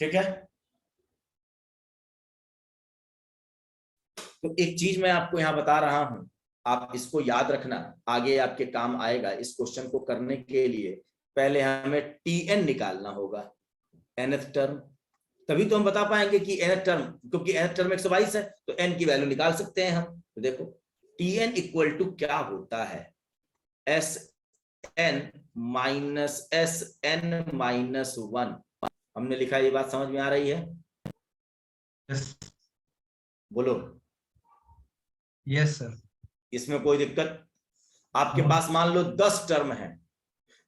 ठीक है, तो एक चीज मैं आपको यहां बता रहा हूं, आप इसको याद रखना, आगे आपके काम आएगा। इस क्वेश्चन को करने के लिए पहले हमें Tn निकालना होगा, nth टर्म, तभी तो हम बता पाएंगे कि nth टर्म, क्योंकि nth टर्म 122 है तो n की वैल्यू निकाल सकते हैं हम। तो देखो Tn इक्वल टू क्या होता है, Sn माइनस Sn-1। हमने लिखा, ये बात समझ में आ रही है? यस बोलो। Yes sir. इसमें कोई दिक्कत? आपके पास मान लो 10 टर्म है,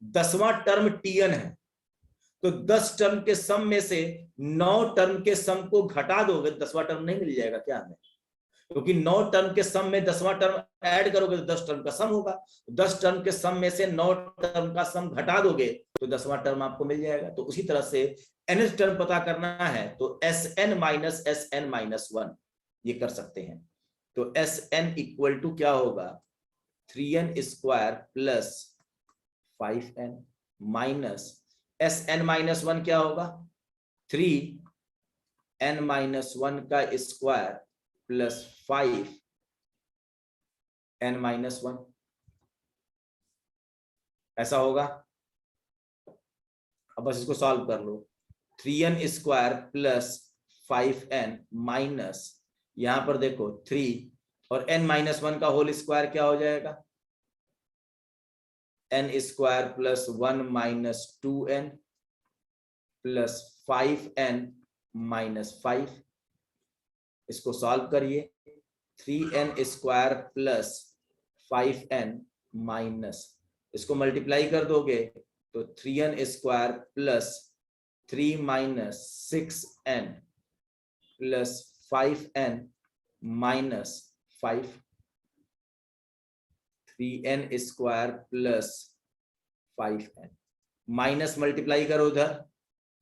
10वां टर्म Tn है, तो 10 टर्म के सम में से 9 टर्म के सम को घटा दोगे, 10वां टर्म नहीं मिल जाएगा क्या हमें? क्योंकि 9 टर्म के सम में 10वां टर्म ऐड करोगे तो 10 टर्म का सम होगा। 10 टर्म के सम में से 9 टर्म का सम घटा दोगे तो 10वां टर्म आपको मिल जाएगा। तो उसी तरह से nth टर्म पता करना है तो Sn माइनस Sn-1 ये कर सकते हैं। तो Sn इक्वल टू क्या होगा, 3n square plus 5n minus Sn-1 क्या होगा, 3n-1 का स्क्वायर प्लस 5n-1, ऐसा होगा। अब बस इसको सॉल्व कर लो, 3n square plus 5n minus, यहां पर देखो 3 और n-1 का होल स्क्वायर क्या हो जाएगा, n square plus 1 minus 2n plus 5n-5। इसको सॉल्व करिए, 3n square plus 5n minus, इसको मल्टीप्लाई कर दोगे तो 3n square plus 3 minus 6n plus 5n minus 5, 3n square plus 5n minus multiply करो उधर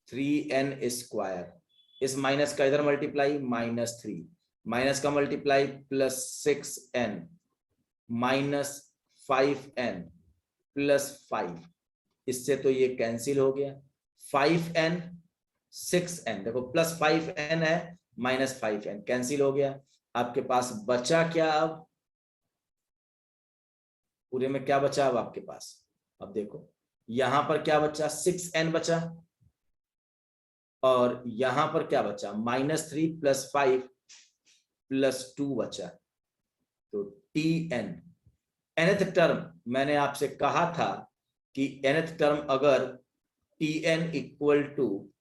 3n स्क्वायर, इस माइनस का इधर मल्टीप्लाई -3, माइनस का multiply plus 6n minus 5n plus 5, इससे तो ये कैंसिल हो गया, 5n 6n, देखो प्लस 5n है माइनस 5n कैंसिल हो गया। आपके पास बचा क्या, अब पूरे में क्या बचा अब आपके पास, अब देखो यहां पर क्या बचा, 6n बचा, और यहां पर क्या बचा, -3 प्लस 5 प्लस 2 बचा। तो Tn nth टर्म, मैंने आपसे कहा था कि nth टर्म अगर Tn equal to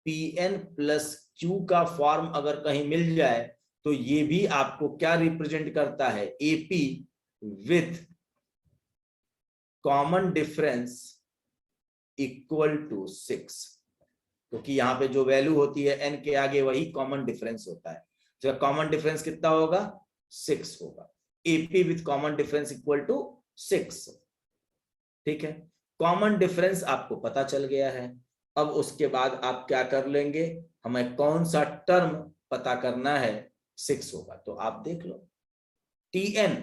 Pn plus Q का फॉर्म अगर कहीं मिल जाए तो ये भी आपको क्या रिप्रेजेंट करता है, AP with common difference equal to 6, क्योंकि यहाँ पे जो वैल्यू होती है n के आगे वही कॉमन डिफरेंस होता है। तो कॉमन डिफरेंस कितना होगा, 6 होगा। AP with common difference equal to 6। ठीक है, कॉमन डिफरेंस आपको पता चल गया है। अब उसके बाद आप क्या कर लेंगे, हमें कौन सा टर्म पता करना है, 6 होगा। तो आप देख लो Tn,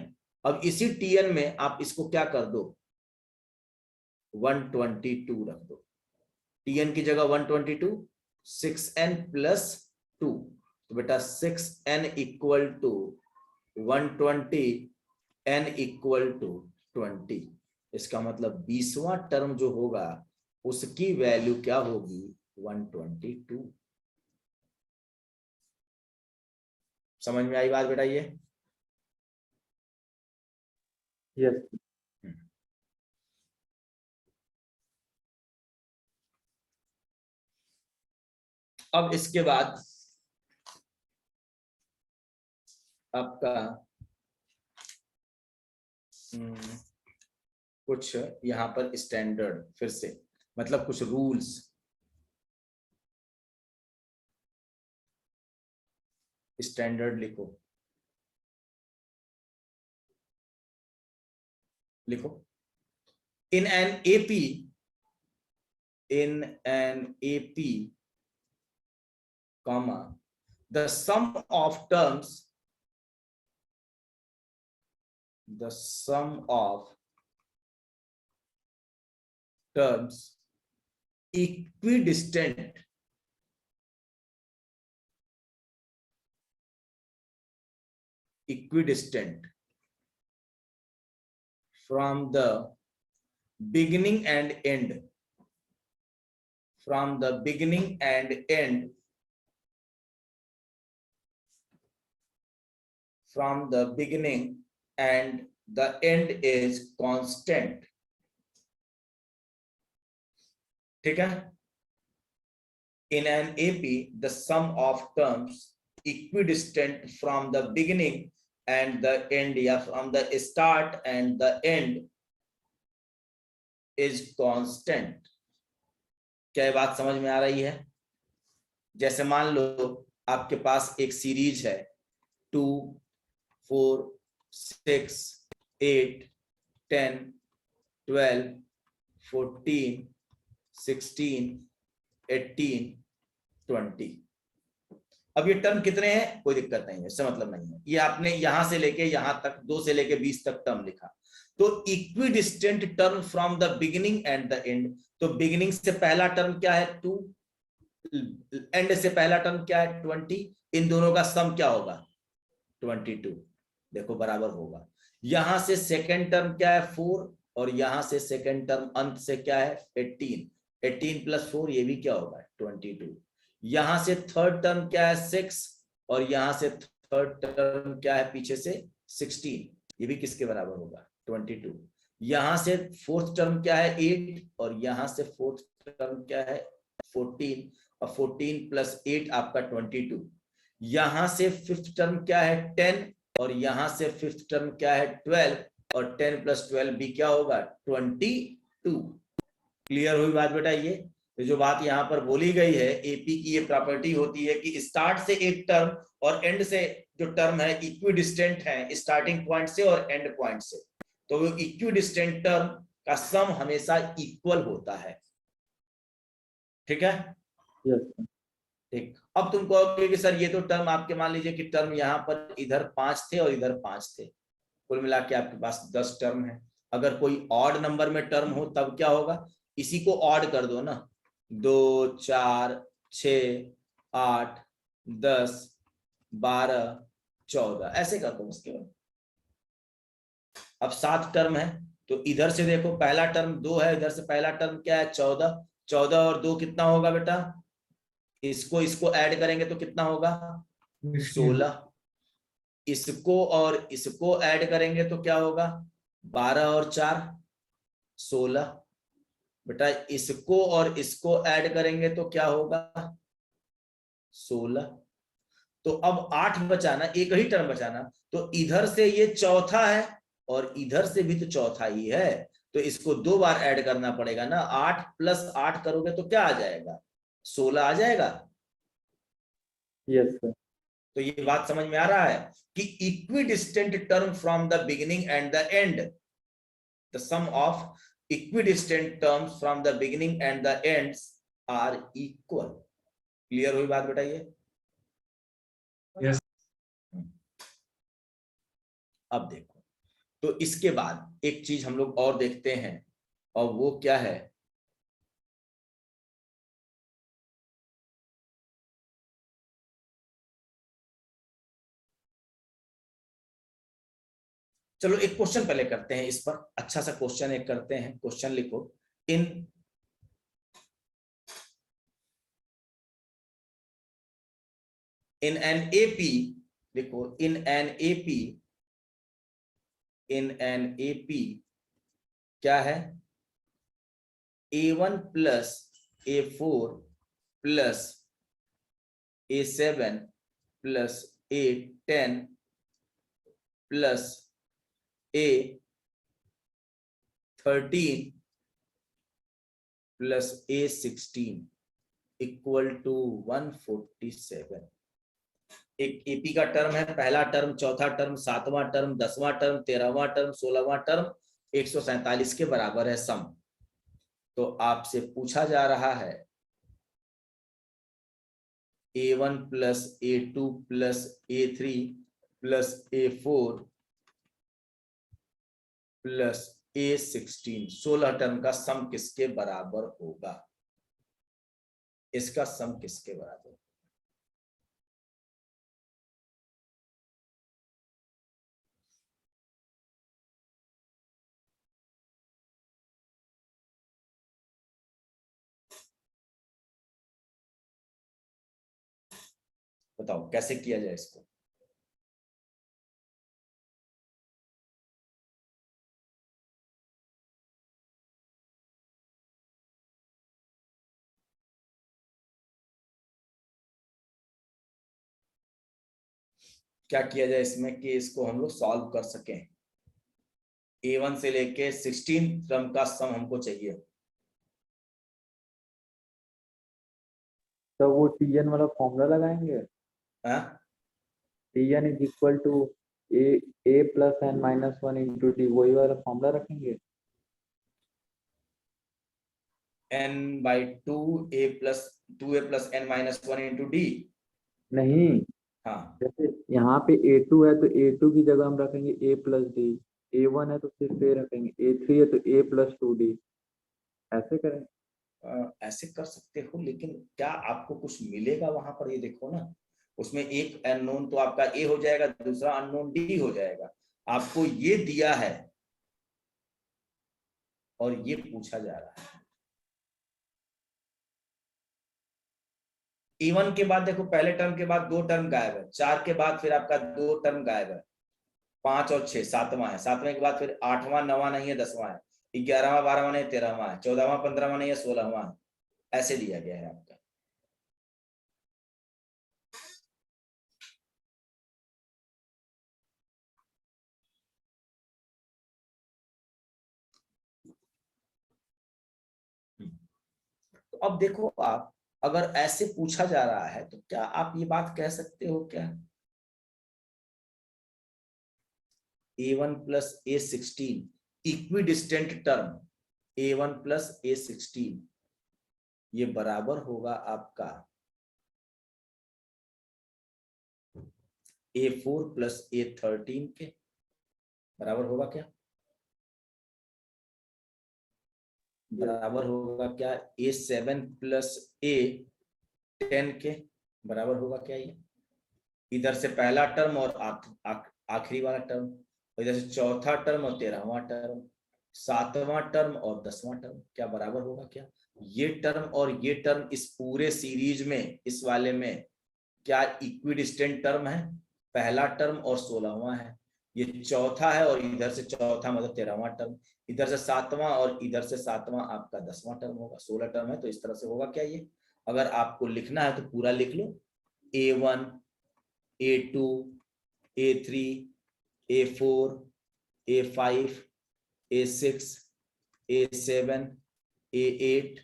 अब इसी Tn में आप इसको क्या कर दो, 122 रख दो, Tn की जगह 122, 6n प्लस 2, तो बेटा 6n equal to 120, n equal to 20। इसका मतलब 20वां टर्म जो होगा उसकी वैल्यू क्या होगी, 122। समझ में आई बात बेटा ये? यस। अब इसके बाद आपका कुछ यहाँ पर स्टैंडर्ड, फिर से मतलब कुछ रूल्स, स्टैंडर्ड लिखो, लिखो। In an AP comma the sum of terms equidistant from the beginning and end, from the beginning and end, from the beginning and the end is constant. ठीक है? In an AP, the sum of terms equidistant from the beginning and the end, या from the start and the end is constant. क्या ये बात समझ में आ रही है? जैसे मान लो आपके पास एक सीरीज है 2, 4, 6, 8, 10, 12, 14, 16, 18, 20। अब ये टर्म कितने हैं कोई दिक्कत नहीं है, इससे मतलब नहीं है। ये आपने यहां से लेके यहां तक 2 से लेके 20 तक टर्म लिखा, तो equidistant term from the beginning and the and. तो बिगिनिंग से पहला टर्म क्या है 2, एंड से पहला टर्म क्या है 20, इन दोनों का सम क्या होगा 22। देखो बराबर होगा। यहां से सेकेंड टर्म क्या है 4, और यहां से सेकेंड टर्म अंत से क्या है 18, 18 + 4 ये भी क्या होगा 22। यहां से थर्ड टर्म क्या है 6, और यहां से थर्ड टर्म क्या है पीछे से 16, ये भी किसके बराबर होगा 22। यहां से फोर्थ टर्म क्या है 8, और यहां से फोर्थ टर्म क्या है 14, और 14 + 8 आपका 22। यहां से फिफ्थ टर्म क्या है 10, और यहां से फिफ्थ टर्म क्या है 12, और 10 + 12 भी क्या होगा 22। क्लियर हुई बात बेटा? ये तो जो बात यहाँ पर बोली गई है, एपी की ये प्रॉपर्टी होती है कि स्टार्ट से एक टर्म और एंड से जो टर्म है इक्विडिस्टेंट है, स्टार्टिंग पॉइंट से और एंड पॉइंट से। तो वो इक्विडिस्टेंट टर्म का सम हमेशा इक्वल होता है। ठीक है? यस ठीक। अब तुम कहोगे कि सर ये तो टर्म आपके, मान लीजिए कि टर्म यहाँ पर इधर 5 थे और इधर 5 थे, कुल मिला के आपके पास 10 टर्म है। अगर कोई ऑड नंबर में टर्म हो तब क्या होगा, इसी को ऑड कर दो ना, 2, 4, 6, 8, 10, 12, 14 ऐसे कर दो उसके बाद। अब 7 टर्म है, तो इधर से देखो पहला टर्म 2 है, इधर से पहला टर्म क्या है 14, 14 और 2 कितना होगा बेटा, इसको ऐड करेंगे तो कितना होगा 16, इसको और इसको ऐड करेंगे तो क्या होगा 12 और 4 16। बेटा इसको और इसको ऐड करेंगे तो क्या होगा 16। तो अब 8 बचाना, एक ही टर्म बचाना, तो इधर से ये चौथा है और इधर से भी तो चौथा ही है, तो इसको 2 बार ऐड करना पड़ेगा ना। 8 + 8 करोगे तो क्या आ जाएगा 16 आ जाएगा। Yes sir. तो ये बात समझ में आ रहा है कि equidistant term from the beginning and the end, the sum of equidistant terms from the beginning and the ends are equal. Clear हुई बात बेटा? ये यस। अब देखो, तो इसके बाद एक चीज हम लोग और देखते हैं, और वो क्या है, चलो एक क्वेश्चन पहले करते हैं इस पर, अच्छा सा क्वेश्चन एक करते हैं। क्वेश्चन लिखो, इन एन एपी, लिखो इन एन एपी क्या है A1 + A4 + A7 + A10 plus A13 plus A16 equal to 147। एक एपी का टर्म है, पहला टर्म, चौथा टर्म, सातवां टर्म, 10वां टर्म, 13वां टर्म, 16वां टर्म 147 के बराबर है सम। तो आपसे पूछा जा रहा है A1 plus A2 plus A3 plus A4 plus A16, 16 term का सम किसके बराबर होगा? इसका सम किसके बराबर? बताओ कैसे किया जाए इसको? क्या किया जाए इसमें कि इसको हम लोग सॉल्व कर सकें? A1 से लेके 16 टर्म का सम हमको चाहिए। तो वो Tn वाला फॉर्मूला लगाएंगे। हाँ? Tn is equal to a plus n minus 1 into T, वही वाला फॉर्मूला रखेंगे। n/2 a plus 2a plus n minus 1 into D. नहीं, हाँ, जैसे यहाँ पे a2 है तो a2 की जगह हम रखेंगे a प्लस डी, a1 है तो सिर्फ a रखेंगे, a3 है तो a प्लस 2d, ऐसे करें। ऐसे कर सकते हो, लेकिन क्या आपको कुछ मिलेगा वहां पर? ये देखो ना, उसमें एक अननोन तो आपका ए हो जाएगा, दूसरा अननोन डी हो जाएगा। आपको ये दिया है और ये पूछा जा रहा है। E1 के बाद देखो, पहले टर्म के बाद 2 टर्म गायब है, 4 के बाद फिर आपका 2 टर्म गायब है, 5 और 6 7वां है, 7वें के बाद फिर 8वां 9वां नहीं है, 10वां है, 11वां 12वां नहीं, 13वां है, 14वां 15वां नहीं है, 16वां है। ऐसे दिया गया है आपका। तो अब देखो, आप अगर ऐसे पूछा जा रहा है तो क्या आप ये बात कह सकते हो क्या? A1 plus A16 equidistant term, A1 plus A16 ये बराबर होगा आपका A4 प्लस A13 के बराबर होगा क्या? बराबर होगा क्या A7 प्लस A10 के बराबर होगा क्या? ये इधर से पहला टर्म और आखिरी वाला टर्म, इधर से चौथा टर्म और 13वां टर्म, 7वां टर्म और 10वां टर्म, क्या बराबर होगा क्या? ये टर्म और ये टर्म इस पूरे सीरीज में, इस वाले में क्या इक्विडिस्टेंट टर्म है? पहला टर्म और 16वां है, ये चौथा है और इधर से चौथा मतलब 13वां टर्म, इधर से 7वां और इधर से 7वां आपका 10वां टर्म होगा। 16 टर्म है, तो इस तरह से होगा क्या ये? अगर आपको लिखना है तो पूरा लिख लो, A1 A2 A3 A4 A5 A6 A7 A8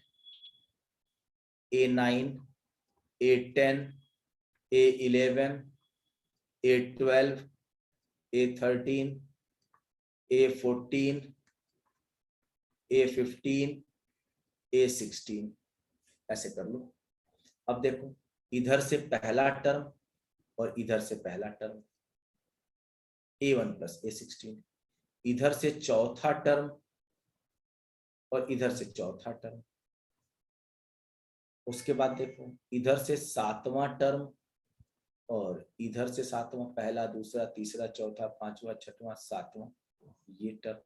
A9 A10 A11 A12 A13 A14 A15 A16, ऐसे कर लो। अब देखो, इधर से पहला टर्म और इधर से पहला टर्म A1 प्लस A16, इधर से चौथा टर्म और इधर से चौथा टर्म, उसके बाद देखो इधर से 7वां टर्म और इधर से 7वां, पहला दूसरा तीसरा चौथा 5वां 6वां 7वां, ये टर्म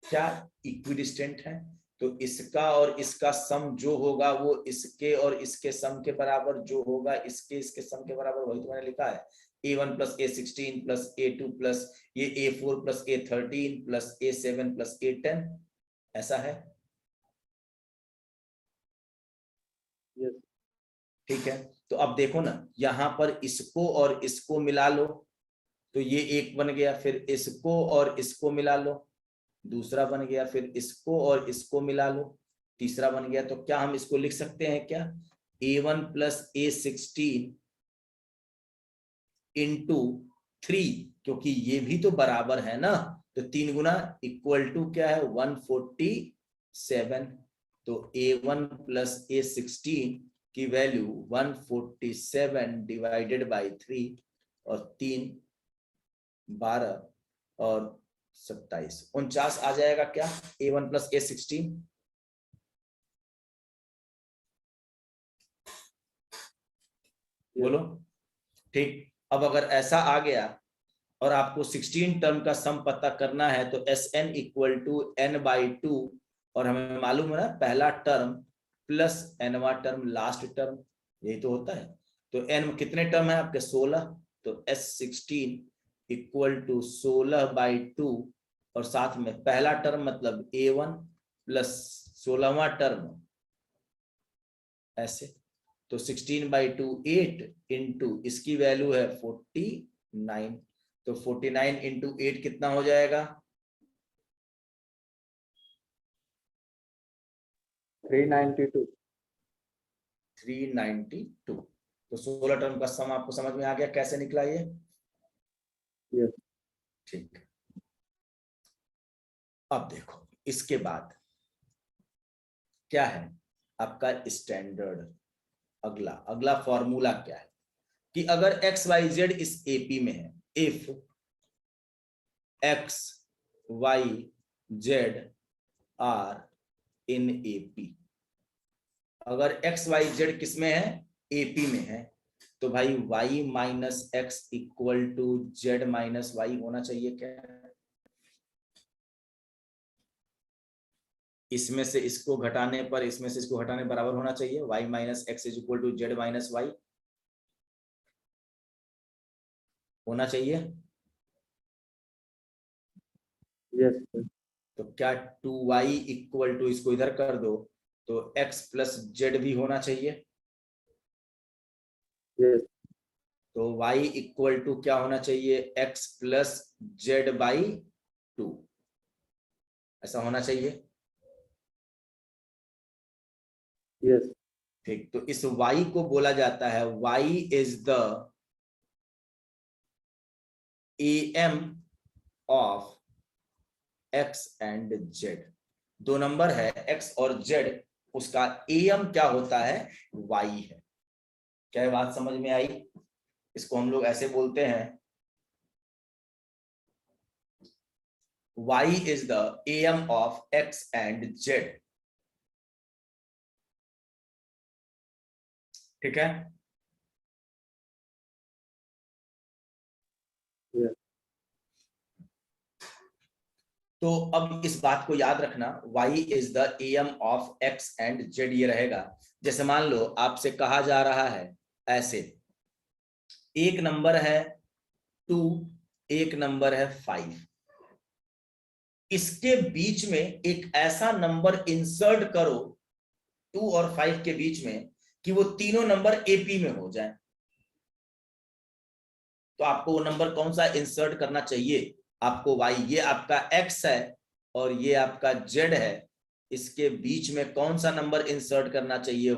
क्या इक्विडिस्टेंट है? तो इसका और इसका सम जो होगा वो इसके और इसके सम के बराबर जो होगा, इसके इसके सम के बराबर, वही तो मैंने लिखा है। A1 plus A16 plus A2 plus ये A4 plus A13 plus A7 plus A10, ऐसा है। यस। ठीक है, तो अब देखो ना, यहां पर इसको और इसको मिला लो, तो ये एक बन गया, फिर इसको और इसको मिला लो, दूसरा बन गया, फिर इसको और इसको मिला लो, तीसरा बन गया। तो क्या हम इसको लिख सकते हैं क्या, A1 प्लस A16 इंटू 3, क्योंकि ये भी तो बराबर है ना, तो 3 गुना इक्वल टू क्या है 147। तो A1 प्लस A16 की वैल्यू 147 डिवाइडेड बाई 3, और 3 12 और 27 49 आ जाएगा क्या A1 प्लस A16। बोलो ठीक। अब अगर ऐसा आ गया और आपको 16 टर्म का सम पता करना है तो Sn इक्वल टू n/2, और हमें मालूम है ना पहला टर्म प्लस nवा टर्म लास्ट टर्म, यही तो होता है। तो n कितने टर्म है आपके 16, तो S16 इक्वल टू 16/2, और साथ में पहला टर्म मतलब A1 प्लस 16वां टर्म ऐसे, तो 16/2 8 इंटू इसकी वैल्यू है 49, तो 49 इंटू 8 कितना हो जाएगा 392। 392। तो 16 टर्म का सम आपको समझ में आ गया कैसे निकला ये। यस। ठीक, अब देखो इसके बाद क्या है आपका स्टैंडर्ड। अगला फॉर्मूला क्या है कि अगर XYZ इस AP में है, if XYZ are in AP, अगर XYZ किसमें है AP में है, तो भाई Y minus X equal to Z minus Y होना चाहिए क्या। इसमें से इसको घटाने पर इसमें से इसको घटाने बराबर होना चाहिए, Y minus X is equal to Z minus Y होना चाहिए। यस। तो क्या 2y इक्वल टू, इसको इधर कर दो तो x प्लस जेड भी होना चाहिए। यस। तो y इक्वल टू क्या होना चाहिए x प्लस जेड बाई 2, ऐसा होना चाहिए। यस। ठीक, तो इस y को बोला जाता है y is the AM of x and z। दो नंबर है x और z, उसका AM क्या होता है y है। क्या बात समझ में आई। इसको हम लोग ऐसे बोलते हैं y is the AM of x and z। ठीक है। यस। तो अब इस बात को याद रखना, y is the AM of x and z ये रहेगा। जैसे मान लो आपसे कहा जा रहा है ऐसे, एक नंबर है 2, एक नंबर है 5, इसके बीच में एक ऐसा नंबर इंसर्ट करो 2 और 5 के बीच में कि वो तीनों नंबर AP में हो जाए। तो आपको वो नंबर कौन सा इंसर्ट करना चाहिए, आपको y, ये आपका x है और ये आपका z है, इसके बीच में कौन सा नंबर इंसर्ट करना चाहिए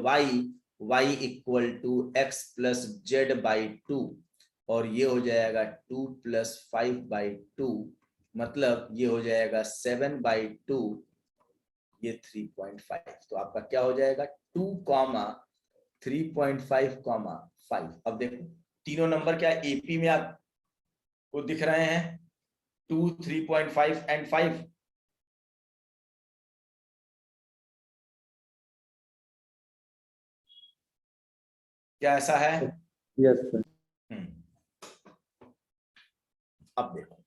y equal to x plus Z by 2, और ये हो जाएगा 2 प्लस 5/2, मतलब ये हो जाएगा 7/2, ये 3.5। तो आपका क्या हो जाएगा 2, 3.5, 5। अब देखो तीनों नंबर क्या AP में आपको दिख रहे हैं 2, 3.5 एंड 5। क्या ऐसा है। Yes sir. अब देखो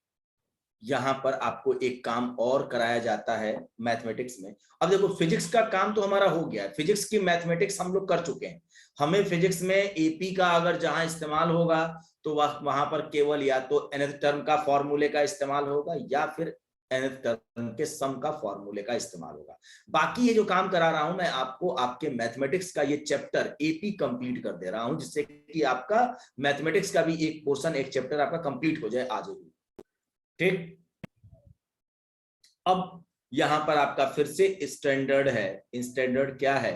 यहां पर आपको एक काम और कराया जाता है मैथमेटिक्स में। अब देखो फिजिक्स का काम तो हमारा हो गया है, फिजिक्स की मैथमेटिक्स हम लोग कर चुके हैं। हमें फिजिक्स में AP का अगर जहां इस्तेमाल होगा तो वहां पर केवल या तो nth टर्म का फॉर्मूले का इस्तेमाल होगा या फिर nth टर्म के सम का फॉर्मूले का इस्तेमाल होगा। बाकी ये जो काम करा रहा हूं मैं आपको, आपके मैथमेटिक्स का ये चैप्टर एपी कंप्लीट कर दे रहा हूं, जिससे कि आपका मैथमेटिक्स का भी एक पोर्शन, एक चैप्टर आपका कंप्लीट हो जाए आज ही। ठीक, अब यहां पर आपका फिर से स्टैंडर्ड है। स्टैंडर्ड क्या है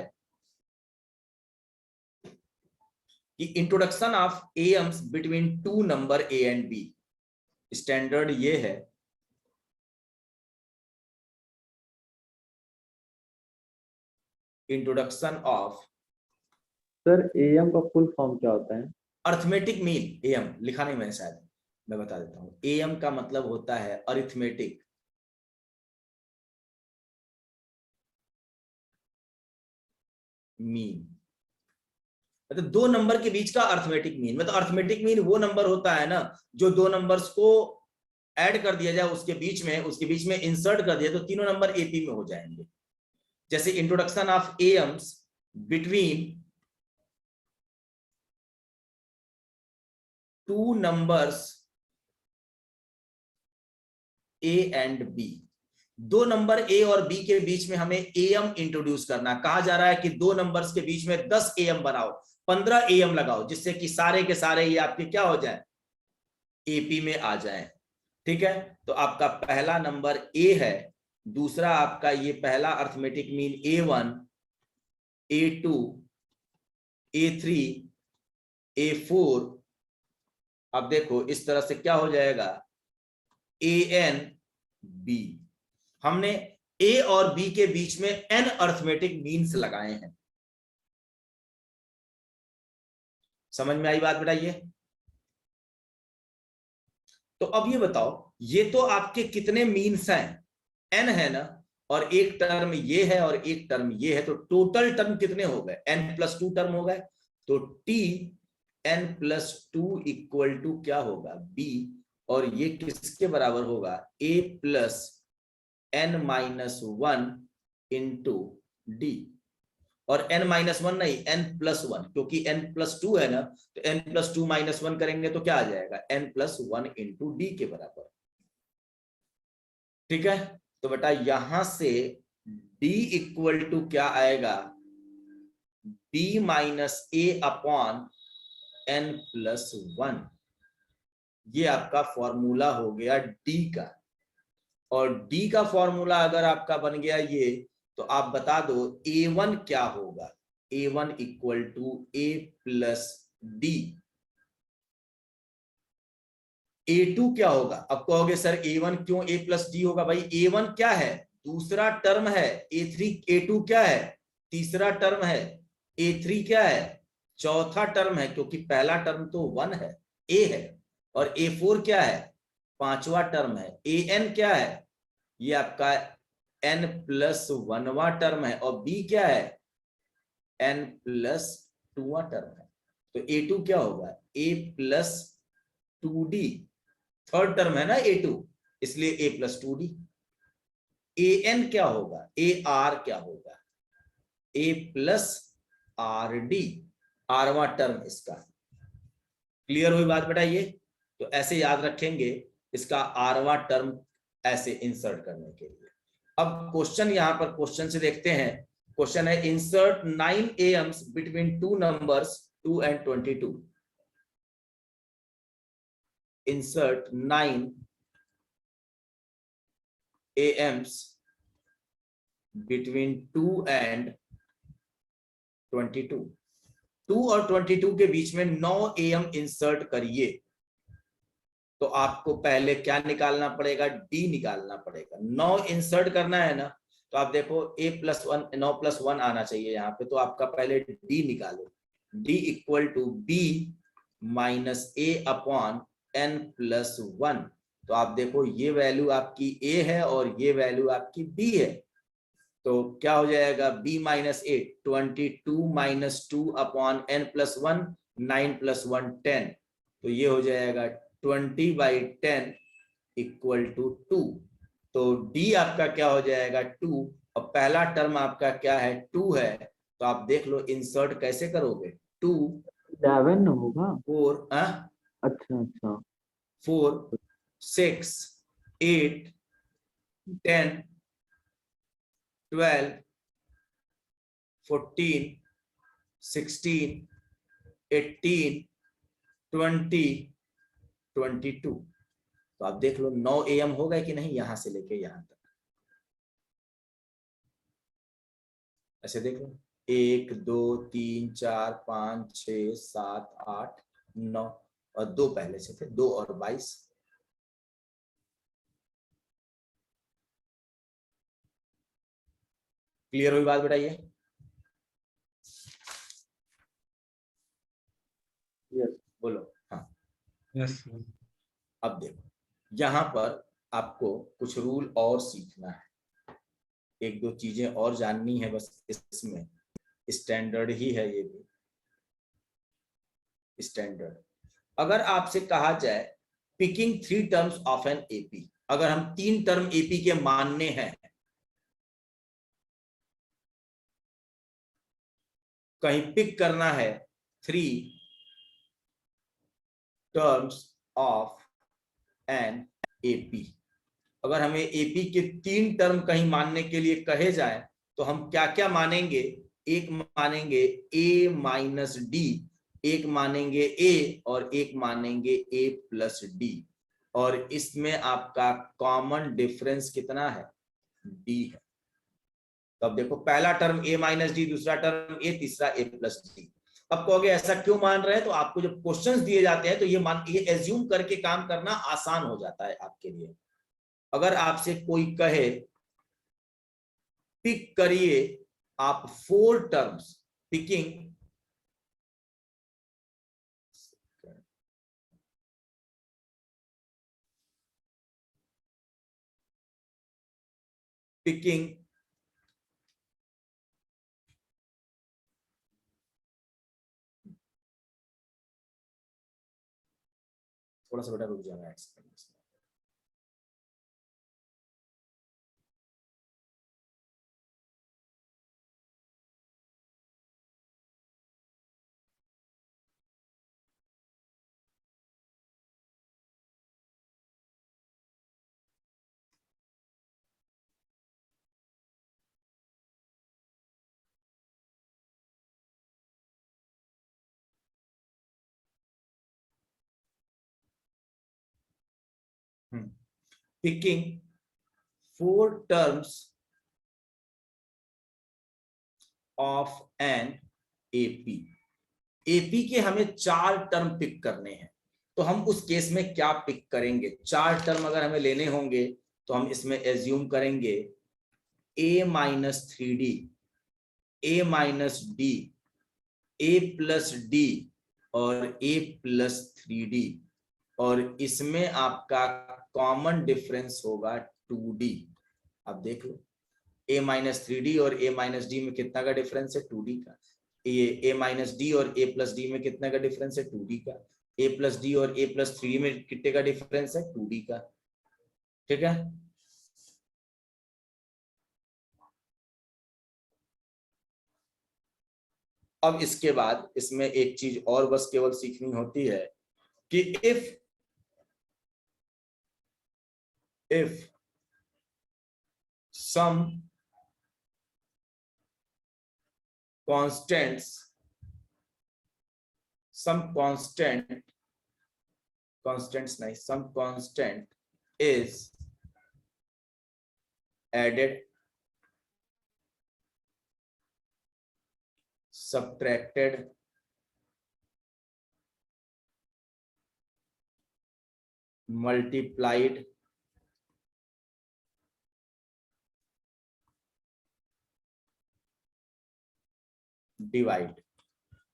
कि introduction of AMs between two number A and B. Standard ये है इंट्रोडक्शन ऑफ, सर एएम का फुल फॉर्म क्या होता है? Arithmetic mean. एएम लिखा नहीं मैंने शायद, मैं बता देता हूं। एएम का मतलब होता है अरिथमेटिक मीन, मतलब दो नंबर के बीच का अर्थमेटिक मीन। मतलब अर्थमेटिक मीन वो नंबर होता है ना जो दो नंबर्स को ऐड कर दिया जाए, उसके बीच में इंसर्ट कर दिया तो तीनों नंबर एपी में हो जाएंगे। जैसे introduction of AMs between two numbers A and B. दो नंबर ए और बी के बीच में हमें एएम इंट्रोड्यूस करना। कहा जा रहा है कि दो नंबर्स के बीच में 10 एएम बनाओ, 15 एएम लगाओ, जिससे कि सारे के सारे ये आपके क्या हो जाए, एपी में आ जाए। ठीक है, तो आपका पहला नंबर ए है, दूसरा आपका ये पहला arithmetic mean A1, A2, A3, A4। अब देखो इस तरह से क्या हो जाएगा, AN, B। हमने ए और बी के बीच में एन अर्थमेटिक मीन्स लगाए हैं। समझ में आई बात बेटा ये? तो अब ये बताओ, ये तो आपके कितने मीन्स हैं, एन है ना, और एक टर्म ये है और एक टर्म ये है, तो टोटल टर्म कितने हो गए, n+2 टर्म हो गए। तो t n+2 इक्वल टू क्या होगा, b, और ये किसके बराबर होगा, a + n-1 इंटू डी। और n-1 नहीं, n+1, क्योंकि n+2 है ना, तो n+2 - 1 करेंगे तो क्या आ जाएगा, n+1 इंटू डी के बराबर। ठीक है, तो बेटा यहां से d इक्वल टू क्या आएगा, b - a अपॉन n+1। ये आपका फॉर्मूला हो गया d का। और d का फॉर्मूला अगर आपका बन गया ये, तो आप बता दो a1 क्या होगा, a1 equal to a + d। a2 क्या होगा, अब कहोगे सर a1 क्यों a + d होगा, भाई a1 क्या है, दूसरा टर्म है, a2 क्या है, तीसरा टर्म है, a3 क्या है, चौथा टर्म है, क्योंकि पहला टर्म तो 1 है, a है, और a4 क्या है, पांचवा टर्म है, an क्या है, ये आपका n+1वां टर्म है, और b क्या है, n+2वां टर्म है। तो a2 क्या होगा, a + 2d, थर्ड टर्म है ना a2, इसलिए a + 2d। an क्या होगा, ar क्या होगा, a + rd, आरवां टर्म इसका। क्लियर हुई बात बेटा ये? तो ऐसे याद रखेंगे इसका आरवां टर्म ऐसे इंसर्ट करने के लिए। अब क्वेश्चन यहां पर क्वेश्चन से देखते हैं। क्वेश्चन है insert 9 AIIMS between two numbers 2 and 22। insert 9 AMs between 2 and 22। 2 और 22 के बीच में 9 AM इंसर्ट करिए। तो आपको पहले क्या निकालना पड़ेगा, D निकालना पड़ेगा। 9 इंसर्ट करना है ना, तो आप देखो A+1, 9+1 आना चाहिए यहाँ पे, तो आपका पहले D निकालो। D equal to B - A upon n+1। तो आप देखो ये वैल्यू आपकी A है और ये वैल्यू आपकी B है, तो क्या हो जाएगा, B - A 22 - 2 अपॉन n+1, 9 + 1 10। तो ये हो जाएगा 20/10 इक्वल टू 2। तो D आपका क्या हो जाएगा, 2, और पहला टर्म आपका क्या है, 2 है। तो आप देख लो इंसर्ट कैसे करोगे, 2 11 होगा। 4 अच्छा अच्छा 4 6 8 10, 12, 14, 16, 18, 20, 22। तो आप देख लो 9 AM हो गए कि नहीं, यहां से लेके यहां तक। ऐसे देख लो 1 2 3 4 5 6 7 8 9 और 2 पहले से थे, 2 और 22। क्लियर हुई बात बेटा? ये यस बोलो। हाँ Yes. अब देखो यहां पर आपको कुछ रूल और सीखना है, एक दो चीजें और जाननी है बस। इसमें स्टैंडर्ड ही है, ये भी स्टैंडर्ड। अगर आपसे कहा जाए picking 3 terms of an AP, अगर हम 3 टर्म एपी के मानने हैं, कहीं पिक करना है 3 टर्म्स ऑफ एन एपी, अगर हमें एपी के 3 टर्म कहीं मानने के लिए कहे जाए तो हम क्या क्या मानेंगे? एक मानेंगे ए माइनस डी, एक मानेंगे ए और एक मानेंगे ए प्लस डी, और इसमें आपका कॉमन डिफरेंस कितना है? डी है। तो अब देखो पहला टर्म ए माइनस डी, दूसरा टर्म ए, तीसरा ए प्लस डी। अब कहोगे ऐसा क्यों मान रहे हैं? तो आपको जब क्वेश्चंस दिए जाते हैं तो ये एज्यूम करके काम करना आसान हो जाता है आपके लिए। अगर आपसे कोई कहे पिक करिए आप 4 टर्म्स, पिकिंग पिकिंग थोड़ा सा बेटा रुक जाना है। Picking 4 terms of an AP, AP के हमें 4 टर्म पिक करने हैं। तो हम उस केस में क्या पिक करेंगे? 4 टर्म अगर हमें लेने होंगे तो हम इसमें एज्यूम करेंगे ए माइनस 3D, ए माइनस डी, ए प्लस डी और ए प्लस 3D, और इसमें आपका कॉमन डिफरेंस होगा 2D। अब देख लो ए माइनस 3D और ए माइनस डी में कितना का डिफरेंस है? 2D का। ये ए माइनस डी और ए प्लस डी में कितना का डिफरेंस है? 2D का। ए प्लस डी और ए प्लस 3D में कितने का डिफरेंस है? 2D का। ठीक है, अब इसके बाद इसमें एक चीज और बस केवल सीखनी होती है कि if some constants, some constant is added, subtracted, multiplied, divide.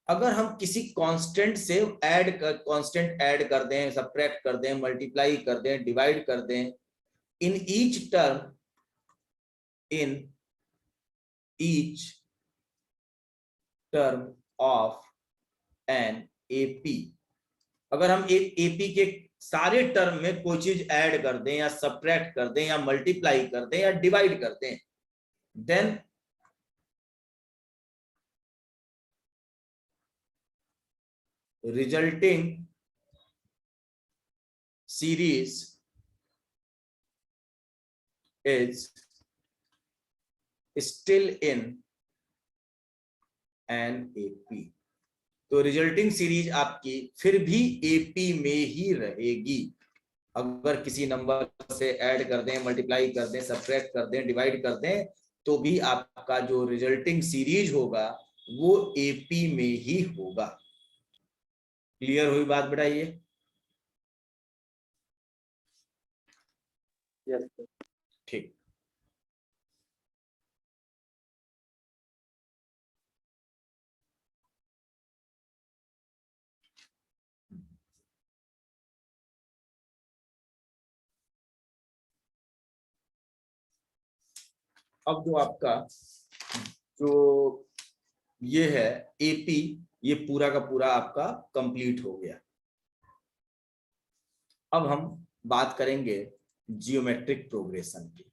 अगर हम किसी कांस्टेंट से कांस्टेंट ऐड कर दें, सब्ट्रैक्ट कर दें, मल्टीप्लाई कर दें, डिवाइड कर दें, in each term of an AP, अगर हम एक एपी के सारे टर्म में कोई चीज ऐड कर दें या सब्ट्रैक्ट कर दें या मल्टीप्लाई कर दें या डिवाइड कर दें, then resulting series is still in an AP. तो रिजल्टिंग सीरीज आपकी फिर भी एपी में ही रहेगी। अगर किसी नंबर से ऐड कर दें, मल्टीप्लाई कर दें, सब्ट्रैक्ट कर दें, डिवाइड कर दें, तो भी आपका जो रिजल्टिंग सीरीज होगा वो एपी में ही होगा। क्लियर हुई बात बेटा? ये यस। ठीक। अब जो आपका जो ये है एपी, ये पूरा का पूरा आपका कंप्लीट हो गया। अब हम बात करेंगे जियोमेट्रिक प्रोग्रेशन की,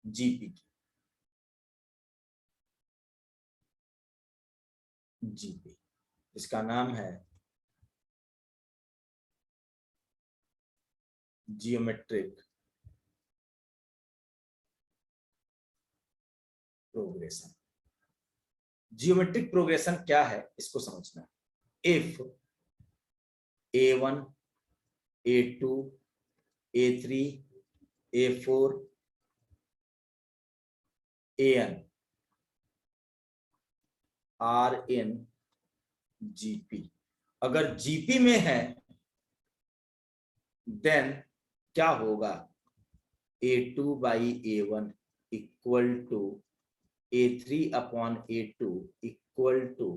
जीपी की। जीपी इसका नाम है जियोमेट्रिक प्रोग्रेशन। जियोमेट्रिक प्रोग्रेशन क्या है इसको समझना। If A1, A2, A3, A4, AN are in GP, अगर GP में है देन क्या होगा? A2 by A1 equal to A3 upon A2 equal to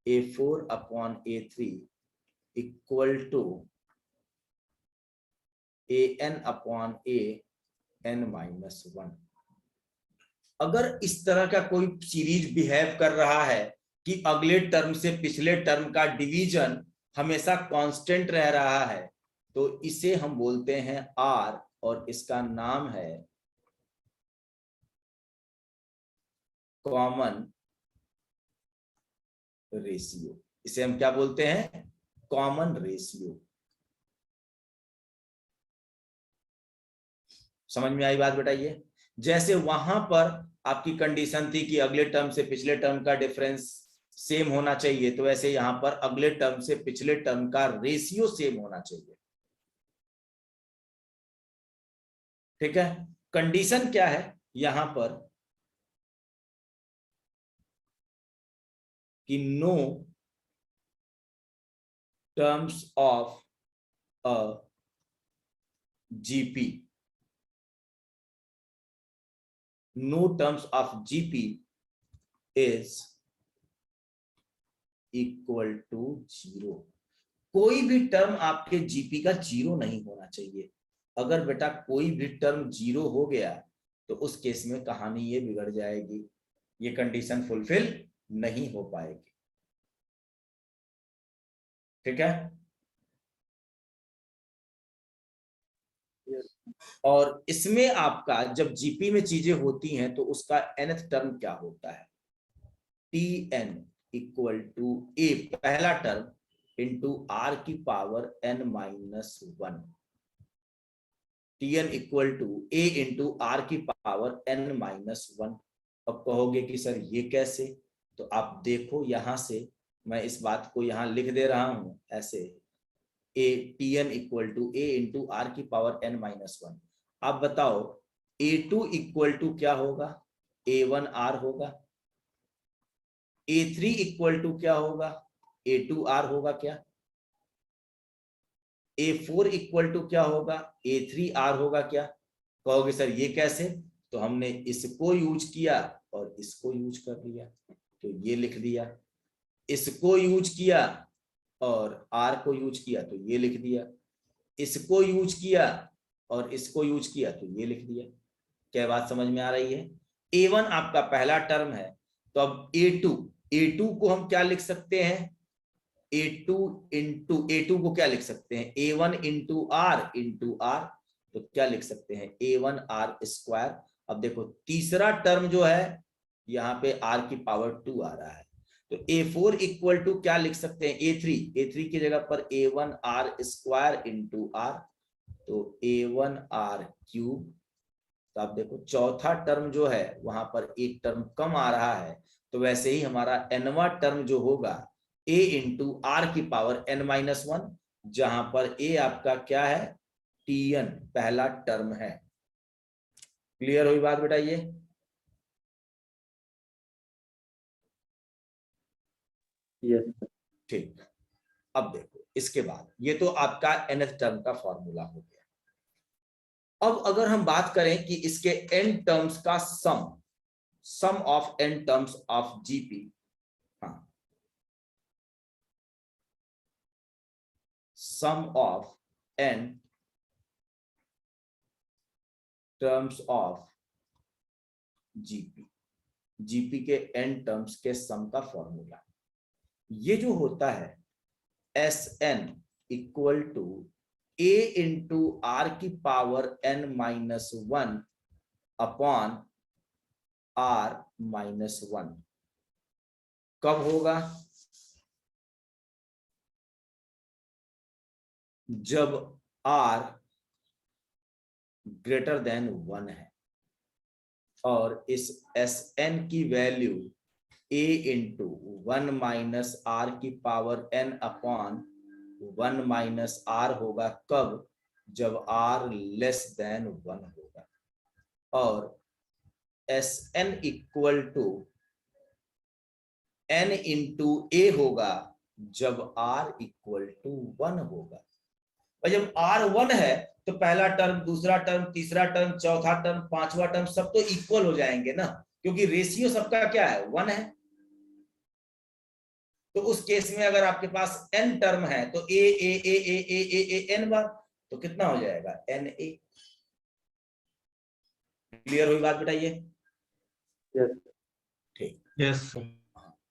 A4 upon A3 equal to AN upon AN minus 1। अगर इस तरह का कोई सीरीज बिहेव कर रहा है कि अगले टर्म से पिछले टर्म का डिवीजन हमेशा कांस्टेंट रह रहा है, तो इसे हम बोलते हैं R, और इसका नाम है कॉमन रेशियो। इसे हम क्या बोलते हैं? Common ratio. समझ में आई बात बेटा? ये जैसे वहां पर आपकी कंडीशन थी कि अगले टर्म से पिछले टर्म का डिफरेंस सेम होना चाहिए, तो वैसे यहां पर अगले टर्म से पिछले टर्म का रेशियो सेम होना चाहिए। ठीक है। कंडीशन क्या है यहां पर कि no terms of a GP, no terms of GP is equal to 0। कोई भी टर्म आपके जीपी का 0 नहीं होना चाहिए। अगर बेटा कोई भी टर्म 0 हो गया तो उस केस में कहानी ये बिगड़ जाएगी, ये कंडीशन फुलफिल नहीं हो पाएगी। ठीक है। और इसमें आपका जब जीपी में चीजें होती हैं तो उसका nth टर्म क्या होता है? Tn इक्वल टू ए पहला टर्म इंटू आर की power n minus 1। Tn equal to A into are की पावर n माइनस 1। अब कहोगे कि सर ये कैसे? तो आप देखो यहां से मैं इस बात को यहां लिख दे रहा हूं ऐसे, A Tn equal to A into are की पावर n माइनस 1। आप बताओ A2 इक्वल टू क्या होगा? A1R होगा। A3 इक्वल टू क्या होगा? A2R होगा क्या? A4 इक्वल टू क्या होगा? A3R होगा क्या? कहोगे सर ये कैसे? तो हमने इसको यूज किया और इसको यूज कर लिया, तो ये लिख दिया। इसको यूज किया और R को यूज किया तो ये लिख दिया। इसको यूज किया और इसको यूज किया तो ये लिख दिया। क्या बात समझ में आ रही है? A1 आपका पहला टर्म है, तो अब A2 को हम क्या लिख सकते हैं? A2 को क्या लिख सकते हैं? A1 इंटू R, तो क्या लिख सकते हैं? A1R square. अब देखो तीसरा टर्म जो है यहाँ पे R की पावर 2 आ रहा है, तो A4 इक्वल टू क्या लिख सकते हैं? A3 की जगह पर A1R स्क्वायर इंटू R, तो A1R क्यूब तो आप देखो चौथा टर्म जो है वहां पर एक टर्म कम आ रहा है, तो वैसे ही हमारा nवां टर्म जो होगा a इंटू आर की पावर n-1, जहां पर a आपका क्या है, tn पहला टर्म है। क्लियर हुई बात बेटा? ये यस। ठीक। अब देखो इसके बाद ये तो आपका nth टर्म का फॉर्मूला हो गया। अब अगर हम बात करें कि इसके n टर्म्स का sum of n terms of GP, हाँ, sum of n terms of GP, GP के n टर्म्स के सम का फॉर्मूला ये जो होता है Sn equal to a into are की पावर n-1 अपॉन r-1। कब होगा? जब r ग्रेटर देन 1 है और इस Sn की value a into 1 minus r की power n upon 1 minus r होगा। कब? जब r लेस देन 1 होगा। और Sn equal to n into a होगा जब r इक्वल टू 1 होगा। और जब r 1 है तो पहला टर्म, दूसरा टर्म, तीसरा टर्म, चौथा टर्म, पांचवा टर्म सब तो इक्वल हो जाएंगे ना, क्योंकि रेशियो सबका क्या है, 1 है। तो उस केस में अगर आपके पास n टर्म है तो a n बार, तो कितना हो जाएगा, na। क्लियर हुई बात बेटा? ये यस। ठीक। Yes.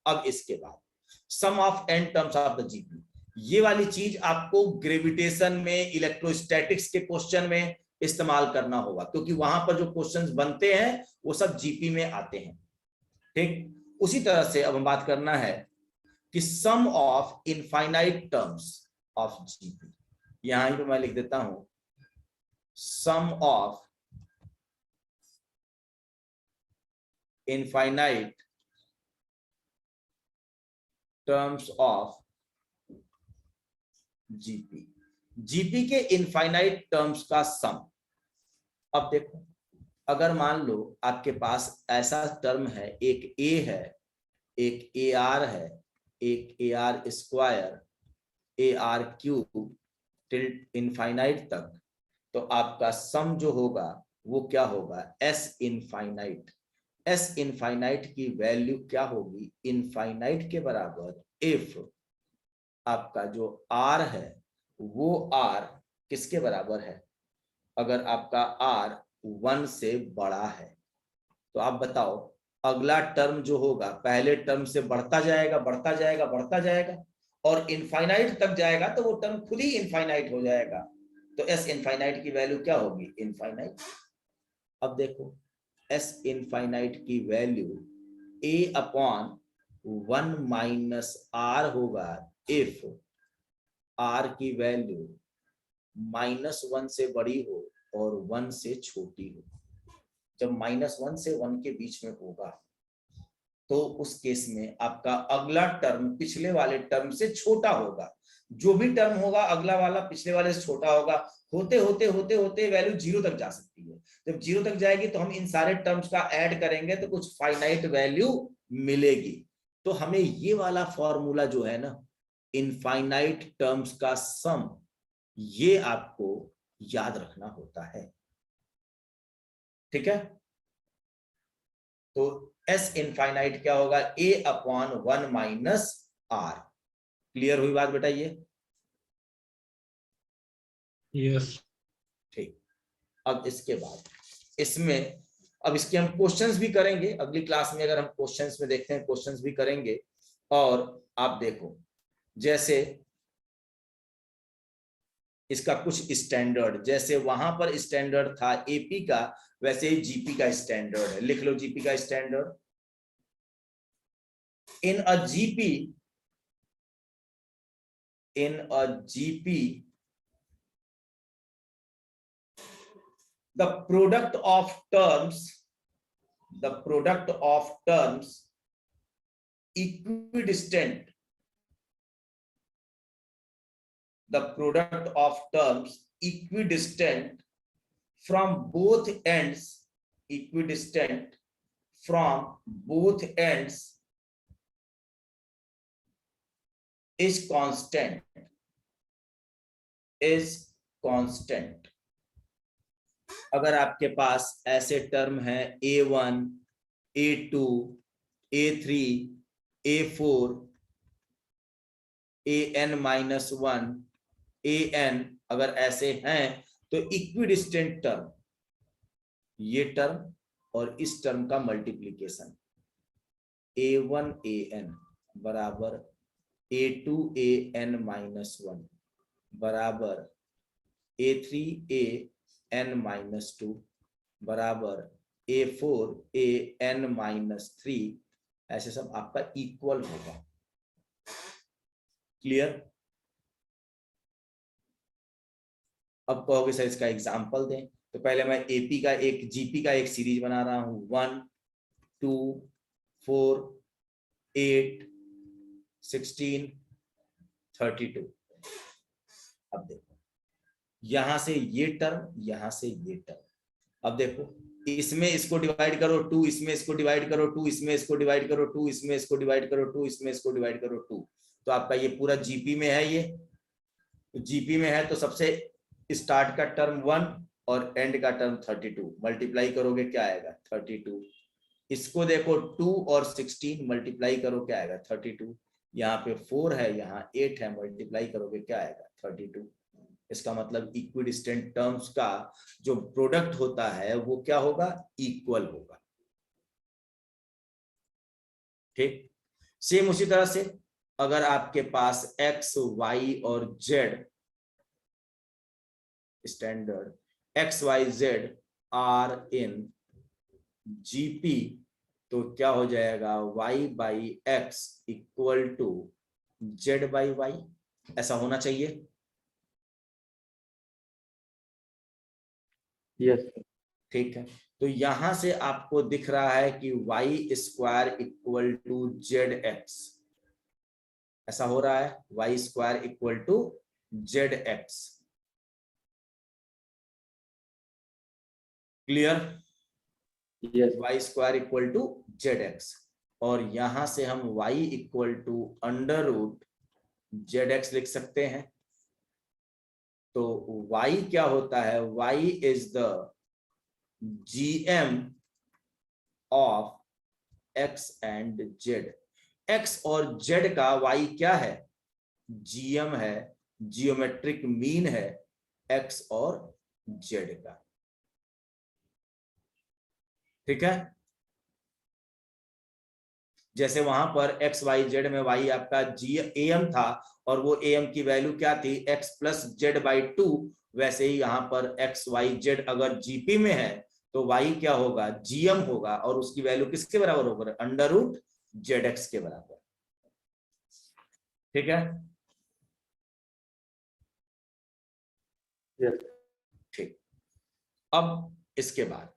अब इसके बाद sum of n terms of the GP, ये वाली चीज आपको ग्रेविटेशन में, इलेक्ट्रोस्टैटिक्स के क्वेश्चन में इस्तेमाल करना होगा, क्योंकि वहां पर जो क्वेश्चंस बनते हैं वो सब जीपी में आते हैं। ठीक, उसी तरह से अब हम बात करना है कि sum of infinite terms of GP, यहां पे मैं लिख देता हूं sum of infinite terms of GP, GP के इनफाइनाइट टर्म्स का सम। अब देखो अगर मान लो आपके पास ऐसा टर्म है, एक a है, एक AR है, एक AR square, AR cube till infinite तक, तो आपका सम जो होगा वो क्या होगा, S इनफाइनाइट। S इनफाइनाइट की वैल्यू क्या होगी, इनफाइनाइट के बराबर इफ आपका जो R है वो R किसके बराबर है, अगर आपका R 1 से बड़ा है। तो आप बताओ अगला टर्म जो होगा पहले टर्म से बढ़ता जाएगा, बढ़ता जाएगा, बढ़ता जाएगा, और इनफाइनाइट तक जाएगा तो वो टर्म खुद ही इनफाइनाइट हो जाएगा। तो S इनफाइनाइट की वैल्यू क्या होगी, इनफाइनाइट। अब देखो S इनफाइनाइट की value a upon 1 minus r होगा इफ r की वैल्यू -1 से बड़ी हो और 1 से छोटी हो। जब -1 से 1 के बीच में होगा तो उस केस में आपका अगला टर्म पिछले वाले टर्म से छोटा होगा। जो भी टर्म होगा अगला वाला पिछले वाले से छोटा होगा, होते होते होते होते वैल्यू 0 तक जा सकती है। जब 0 तक जाएगी तो हम इन सारे टर्म्स का ऐड करेंगे तो कुछ फाइनाइट वैल्यू मिलेगी। तो हमें ये वाला फॉर्मूला जो है ना, इनफाइनाइट टर्म्स का सम, ये आपको याद रखना होता है। ठीक है, तो S इनफाइनाइट क्या होगा, a upon 1 minus r। Clear हुई बात बेटा? ये Yes. ठीक। अब इसके बाद इसमें, अब इसके हम क्वेश्चंस भी करेंगे अगली क्लास में, अगर हम क्वेश्चंस में देखते हैं क्वेश्चंस भी करेंगे। और आप देखो जैसे इसका कुछ स्टैंडर्ड, जैसे वहां पर स्टैंडर्ड था एपी का, वैसे ही जीपी का स्टैंडर्ड है। लिख लो जीपी का standard. In a GP the product of terms equidistant, the product of terms equidistant from both ends, equidistant from both ends is constant, is constant. अगर आपके पास ऐसे टर्म है A1, A2, A3, A4, AN-1, AN अगर ऐसे हैं तो equidistant term, ये term और इस टर्म का मल्टीप्लीकेशन A1 AN बराबर A2 AN-1 बराबर A3 AN-2 बराबर A4 AN-3, ऐसे सब आपका इक्वल होगा। क्लियर? अब कहोगे सर इसका एग्जांपल दें, तो पहले मैं एपी का एक जीपी का एक सीरीज बना रहा हूं, 1 2 4 8 16 32। अब देखो यहां से ये टर्म, यहां से ये टर्म। अब देखो इसमें इसको डिवाइड करो 2, इसमें इसको डिवाइड करो 2, इसमें इसको डिवाइड करो 2, इसमें इसको डिवाइड करो 2, इसमें इसको डिवाइड करो 2, तो आपका ये पूरा जीपी में है। ये जीपी में है तो सबसे स्टार्ट का टर्म 1 और एंड का टर्म 32, मल्टीप्लाई करोगे क्या आएगा 32। इसको देखो 2 और 16 मल्टीप्लाई करो क्या आएगा 32। यहाँ पे 4 है, यहाँ 8 है, मल्टीप्लाई करोगे क्या आएगा 32। इसका मतलब इक्विडिस्टेंट टर्म्स का जो प्रोडक्ट होता है वो क्या होगा, इक्वल होगा। ठीक, सेम उसी तरह से अगर आपके पास x, y और z standard x, y, z are in GP, तो क्या हो जाएगा y by x equal to z by y, ऐसा होना चाहिए। यस। ठीक है, तो यहां से आपको दिख रहा है कि y square equal to zx, ऐसा हो रहा है, y square equal to zx। Clear? Yes. y square equal to zx, और यहां से हम y equal to under root zx लिख सकते हैं। तो y क्या होता है, y is the GM of x and z। x और z का y क्या है, GM है, जियोमेट्रिक मीन है x और z का। ठीक है, जैसे वहां पर x y z में y आपका AM था और वो AM की वैल्यू क्या थी x प्लस जेड बाई 2, वैसे ही यहाँ पर x y z अगर GP में है तो y क्या होगा, GM होगा, और उसकी वैल्यू किसके बराबर होगा, अंडर रूट ZX के बराबर। ठीक है, ठीक। अब इसके बाद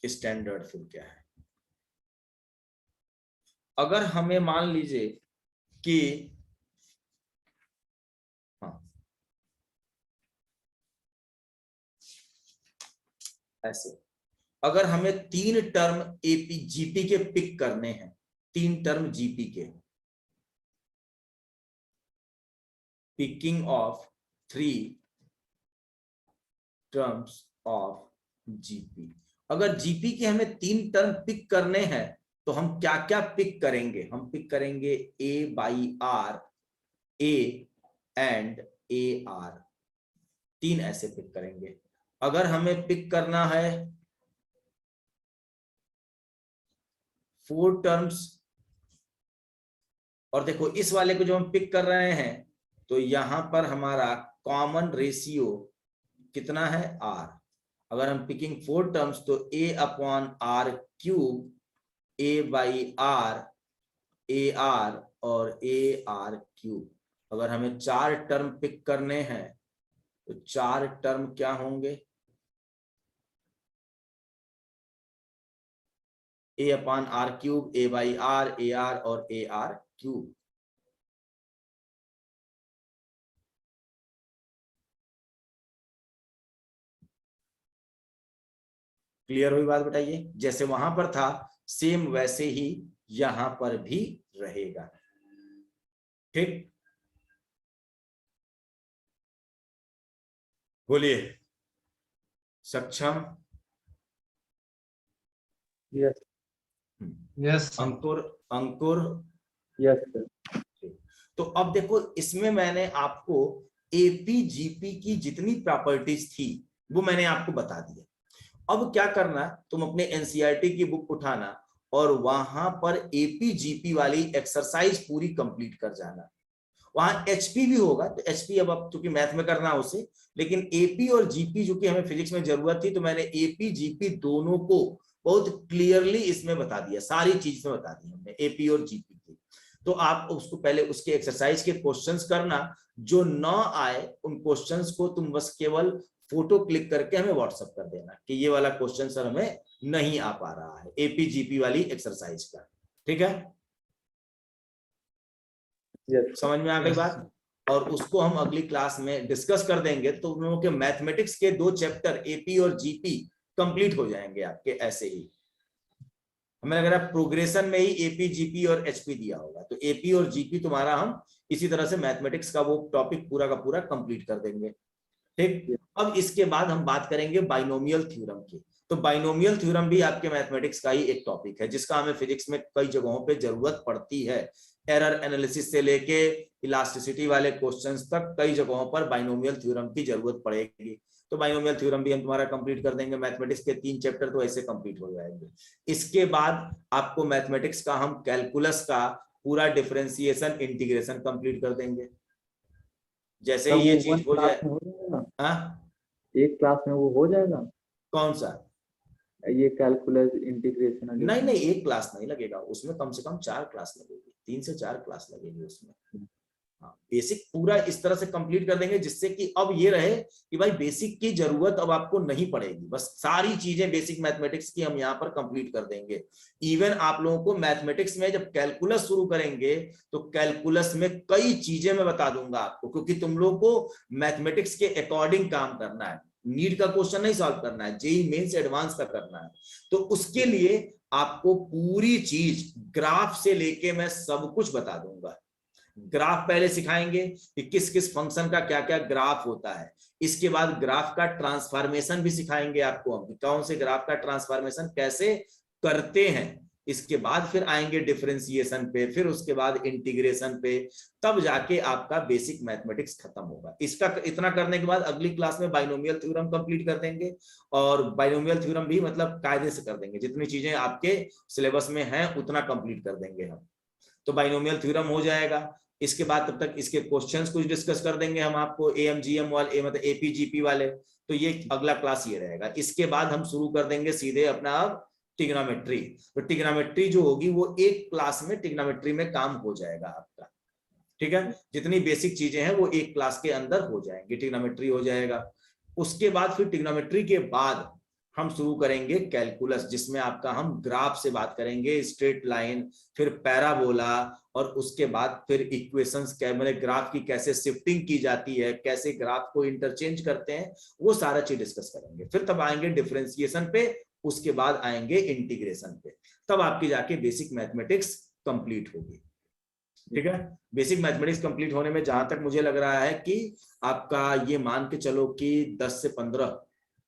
स्टैंडर्ड फिर क्या है, अगर हमें मान लीजिए कि ऐसे, अगर हमें 3 टर्म एपी जीपी के पिक करने हैं, 3 टर्म जीपी के, picking of 3 terms of GP, अगर जीपी के हमें 3 टर्म पिक करने हैं तो हम क्या क्या पिक करेंगे, हम पिक करेंगे a by R, a and A R, 3 ऐसे पिक करेंगे। अगर हमें पिक करना है 4 टर्म्स, और देखो इस वाले को जो हम पिक कर रहे हैं तो यहां पर हमारा कॉमन रेशियो कितना है, r। अगर हम पिकिंग 4 टर्म्स तो a upon are cube, a by are, A R और ए आर क्यूब। अगर हमें 4 टर्म पिक करने हैं तो 4 टर्म क्या होंगे? A upon are cube, a by are, A R और ए आर क्यूब। क्लियर हुई बात? बताइए, जैसे वहां पर था सेम वैसे ही यहां पर भी रहेगा। ठीक, बोलिए। Saksham? Yes Yes, sir. Ankur? Ankur? Yes sir. तो अब देखो, इसमें मैंने आपको एपीजीपी की जितनी प्रॉपर्टीज थी वो मैंने आपको बता दिया। अब क्या करना, तुम अपने एनसीईआरटी की बुक उठाना और वहां पर एपीजीपी वाली एक्सरसाइज पूरी कंप्लीट कर जाना। वहां एचपी भी होगा, तो एचपी अब चूंकि मैथ में करना है उसे, लेकिन एपी और जीपी जो कि हमें फिजिक्स में जरूरत थी, तो मैंने एपी जीपी दोनों को बहुत क्लियरली इसमें बता दिया, सारी चीज में बता दी हमने एपी और जीपी की। तो आप उसको पहले उसके एक्सरसाइज के क्वेश्चंस करना, जो न आए उन क्वेश्चंस को तुम बस केवल फोटो क्लिक करके हमें व्हाट्सएप कर देना कि ये वाला क्वेश्चन सर हमें नहीं आ पा रहा है, एपीजीपी वाली एक्सरसाइज का। ठीक है, समझ में आ गई बात? और उसको हम अगली क्लास में डिस्कस कर देंगे, तो उन लोगों के मैथमेटिक्स के 2 चैप्टर एपी और जीपी कंप्लीट हो जाएंगे आपके ऐसे ही। हमें लग रहा है प्रोग्रेशन में ही एपी जीपी और एचपी दिया होगा, तो एपी और जीपी तुम्हारा हम इसी तरह से मैथमेटिक्स का वो टॉपिक पूरा का पूरा कंप्लीट कर देंगे। ठीक, अब इसके बाद हम बात करेंगे बाइनोमियल थ्योरम की। तो बाइनोमियल थ्योरम भी आपके मैथमेटिक्स का ही एक टॉपिक है, जिसका हमें फिजिक्स में कई जगहों पे जरूरत पड़ती है। एरर एनालिसिस से लेके इलास्टिसिटी वाले क्वेश्चंस तक कई जगहों पर बाइनोमियल थ्योरम की जरूरत पड़ेगी। तो बाइनोमियल थ्योरम भी हम तुम्हारा कंप्लीट कर देंगे। मैथमेटिक्स के 3 चैप्टर तो ऐसे कंप्लीट हो जाएंगे। इसके बाद आपको मैथमेटिक्स का हम कैलकुलस का पूरा डिफरेंशिएशन इंटीग्रेशन कंप्लीट कर देंगे। जैसे ही ये चीज हो जाए, हाँ, एक क्लास में वो हो जाएगा। कौन सा? ये कैलकुलस इंटीग्रेशन? नहीं नहीं, एक क्लास नहीं लगेगा उसमें, कम से कम 4 क्लास लगेगी, 3 से 4 क्लास लगेगी उसमें। हाँ, बेसिक पूरा इस तरह से कंप्लीट कर देंगे जिससे कि अब ये रहे कि भाई बेसिक की जरूरत अब आपको नहीं पड़ेगी, बस सारी चीजें बेसिक मैथमेटिक्स की हम यहाँ पर कंप्लीट कर देंगे। इवन आप लोगों को मैथमेटिक्स में जब कैलकुलस शुरू करेंगे तो कैलकुलस में कई चीजें मैं बता दूंगा आपको, क्योंकि तुम लोग को मैथमेटिक्स के अकॉर्डिंग काम करना है। नीट का क्वेश्चन नहीं सॉल्व करना है, जेईई मेंस एडवांस का करना है। तो उसके लिए आपको पूरी चीज ग्राफ से लेके मैं सब कुछ बता दूंगा। ग्राफ पहले सिखाएंगे कि किस किस फंक्शन का क्या क्या ग्राफ होता है। इसके बाद ग्राफ का ट्रांसफॉर्मेशन भी सिखाएंगे आपको हम, कौन से ग्राफ का ट्रांसफॉर्मेशन कैसे करते हैं। इसके बाद फिर आएंगे डिफरेंशिएशन पे, फिर उसके बाद इंटीग्रेशन पे, तब जाके आपका बेसिक मैथमेटिक्स खत्म होगा। इसका इतना करने के बाद अगली क्लास में बाइनोमियल थ्योरम कंप्लीट कर देंगे, और बाइनोमियल थ्योरम भी मतलब कायदे से कर देंगे, जितनी चीजें आपके सिलेबस में हैं उतना कंप्लीट कर देंगे हम। तो बाइनोमियल थ्योरम हो जाएगा। इसके बाद तब तक इसके क्वेश्चंस कुछ डिस्कस कर देंगे हम आपको, एएमजीएम वाले मतलब एपीजीपी वाले। तो ये अगला क्लास ये रहेगा। इसके बाद हम शुरू कर देंगे सीधे अपना अब ट्रिग्नोमेट्री। तो ट्रिग्नोमेट्री जो होगी वो एक क्लास में ट्रिग्नोमेट्री में काम हो जाएगा आपका। ठीक है, जितनी बेसिक चीजें हैं वो एक क्लास के अंदर हो जाएंगी, ट्रिग्नोमेट्री हो जाएगा। उसके बाद फिर ट्रिग्नोमेट्री के बाद हम शुरू करेंगे कैलकुलस, जिसमें आपका हम ग्राफ से बात करेंगे, स्ट्रेट लाइन, फिर पैराबोला, और उसके बाद फिर इक्वेशंस, मतलब ग्राफ की कैसे शिफ्टिंग की जाती है, कैसे ग्राफ को इंटरचेंज करते हैं, वो सारा चीज डिस्कस करेंगे। फिर तब आएंगे डिफरेंशिएशन पे, उसके बाद आएंगे इंटीग्रेशन पे, तब आपकी जाके बेसिक मैथमेटिक्स कंप्लीट होगी। ठीक है, बेसिक मैथमेटिक्स कंप्लीट होने में जहां तक मुझे लग रहा है कि आपका ये मान के चलो कि 10 से 15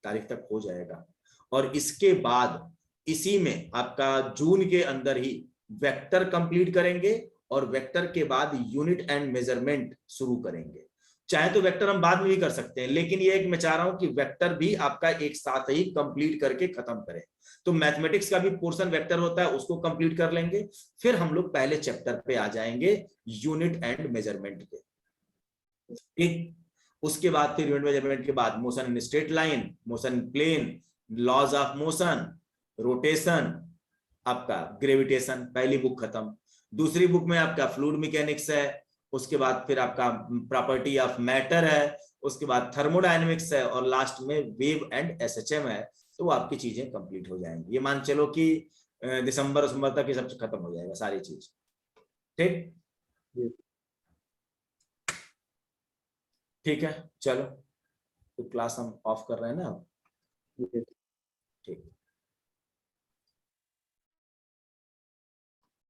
तारीख तक हो जाएगा। और इसके बाद इसी में आपका जून के अंदर ही वेक्टर कंप्लीट करेंगे, और वेक्टर के बाद यूनिट एंड मेजरमेंट शुरू करेंगे। चाहे तो वेक्टर हम बाद में भी कर सकते हैं, लेकिन ये एक मैं चाह रहा हूं कि वेक्टर भी आपका एक साथ ही कंप्लीट करके खत्म करें। तो मैथमेटिक्स का भी पोर्शन वेक्टर होता है, उसको कंप्लीट कर लेंगे। फिर हम लोग पहले चैप्टर पे आ जाएंगे, यूनिट एंड मेजरमेंट पे। ठीक, उसके बाद फिर यूनिट मेजरमेंट के बाद motion in straight line, motion in plane, laws of motion, rotation, आपका ग्रेविटेशन, पहली बुक खत्म। दूसरी बुक में आपका फ्लूइड मैकेनिक्स है, उसके बाद फिर आपका प्रॉपर्टी ऑफ मैटर है, उसके बाद थर्मोडायनेमिक्स है, और लास्ट में वेव एंड एसएचएम है। तो वो आपकी चीजें कंप्लीट हो जाएंगी। ये मान चलो कि दिसंबर तक ये सब खत्म हो जाएगा सारी चीज। ठीक, ठीक है, चलो तो क्लास हम ऑफ कर रहे हैं ना अब। ठीक।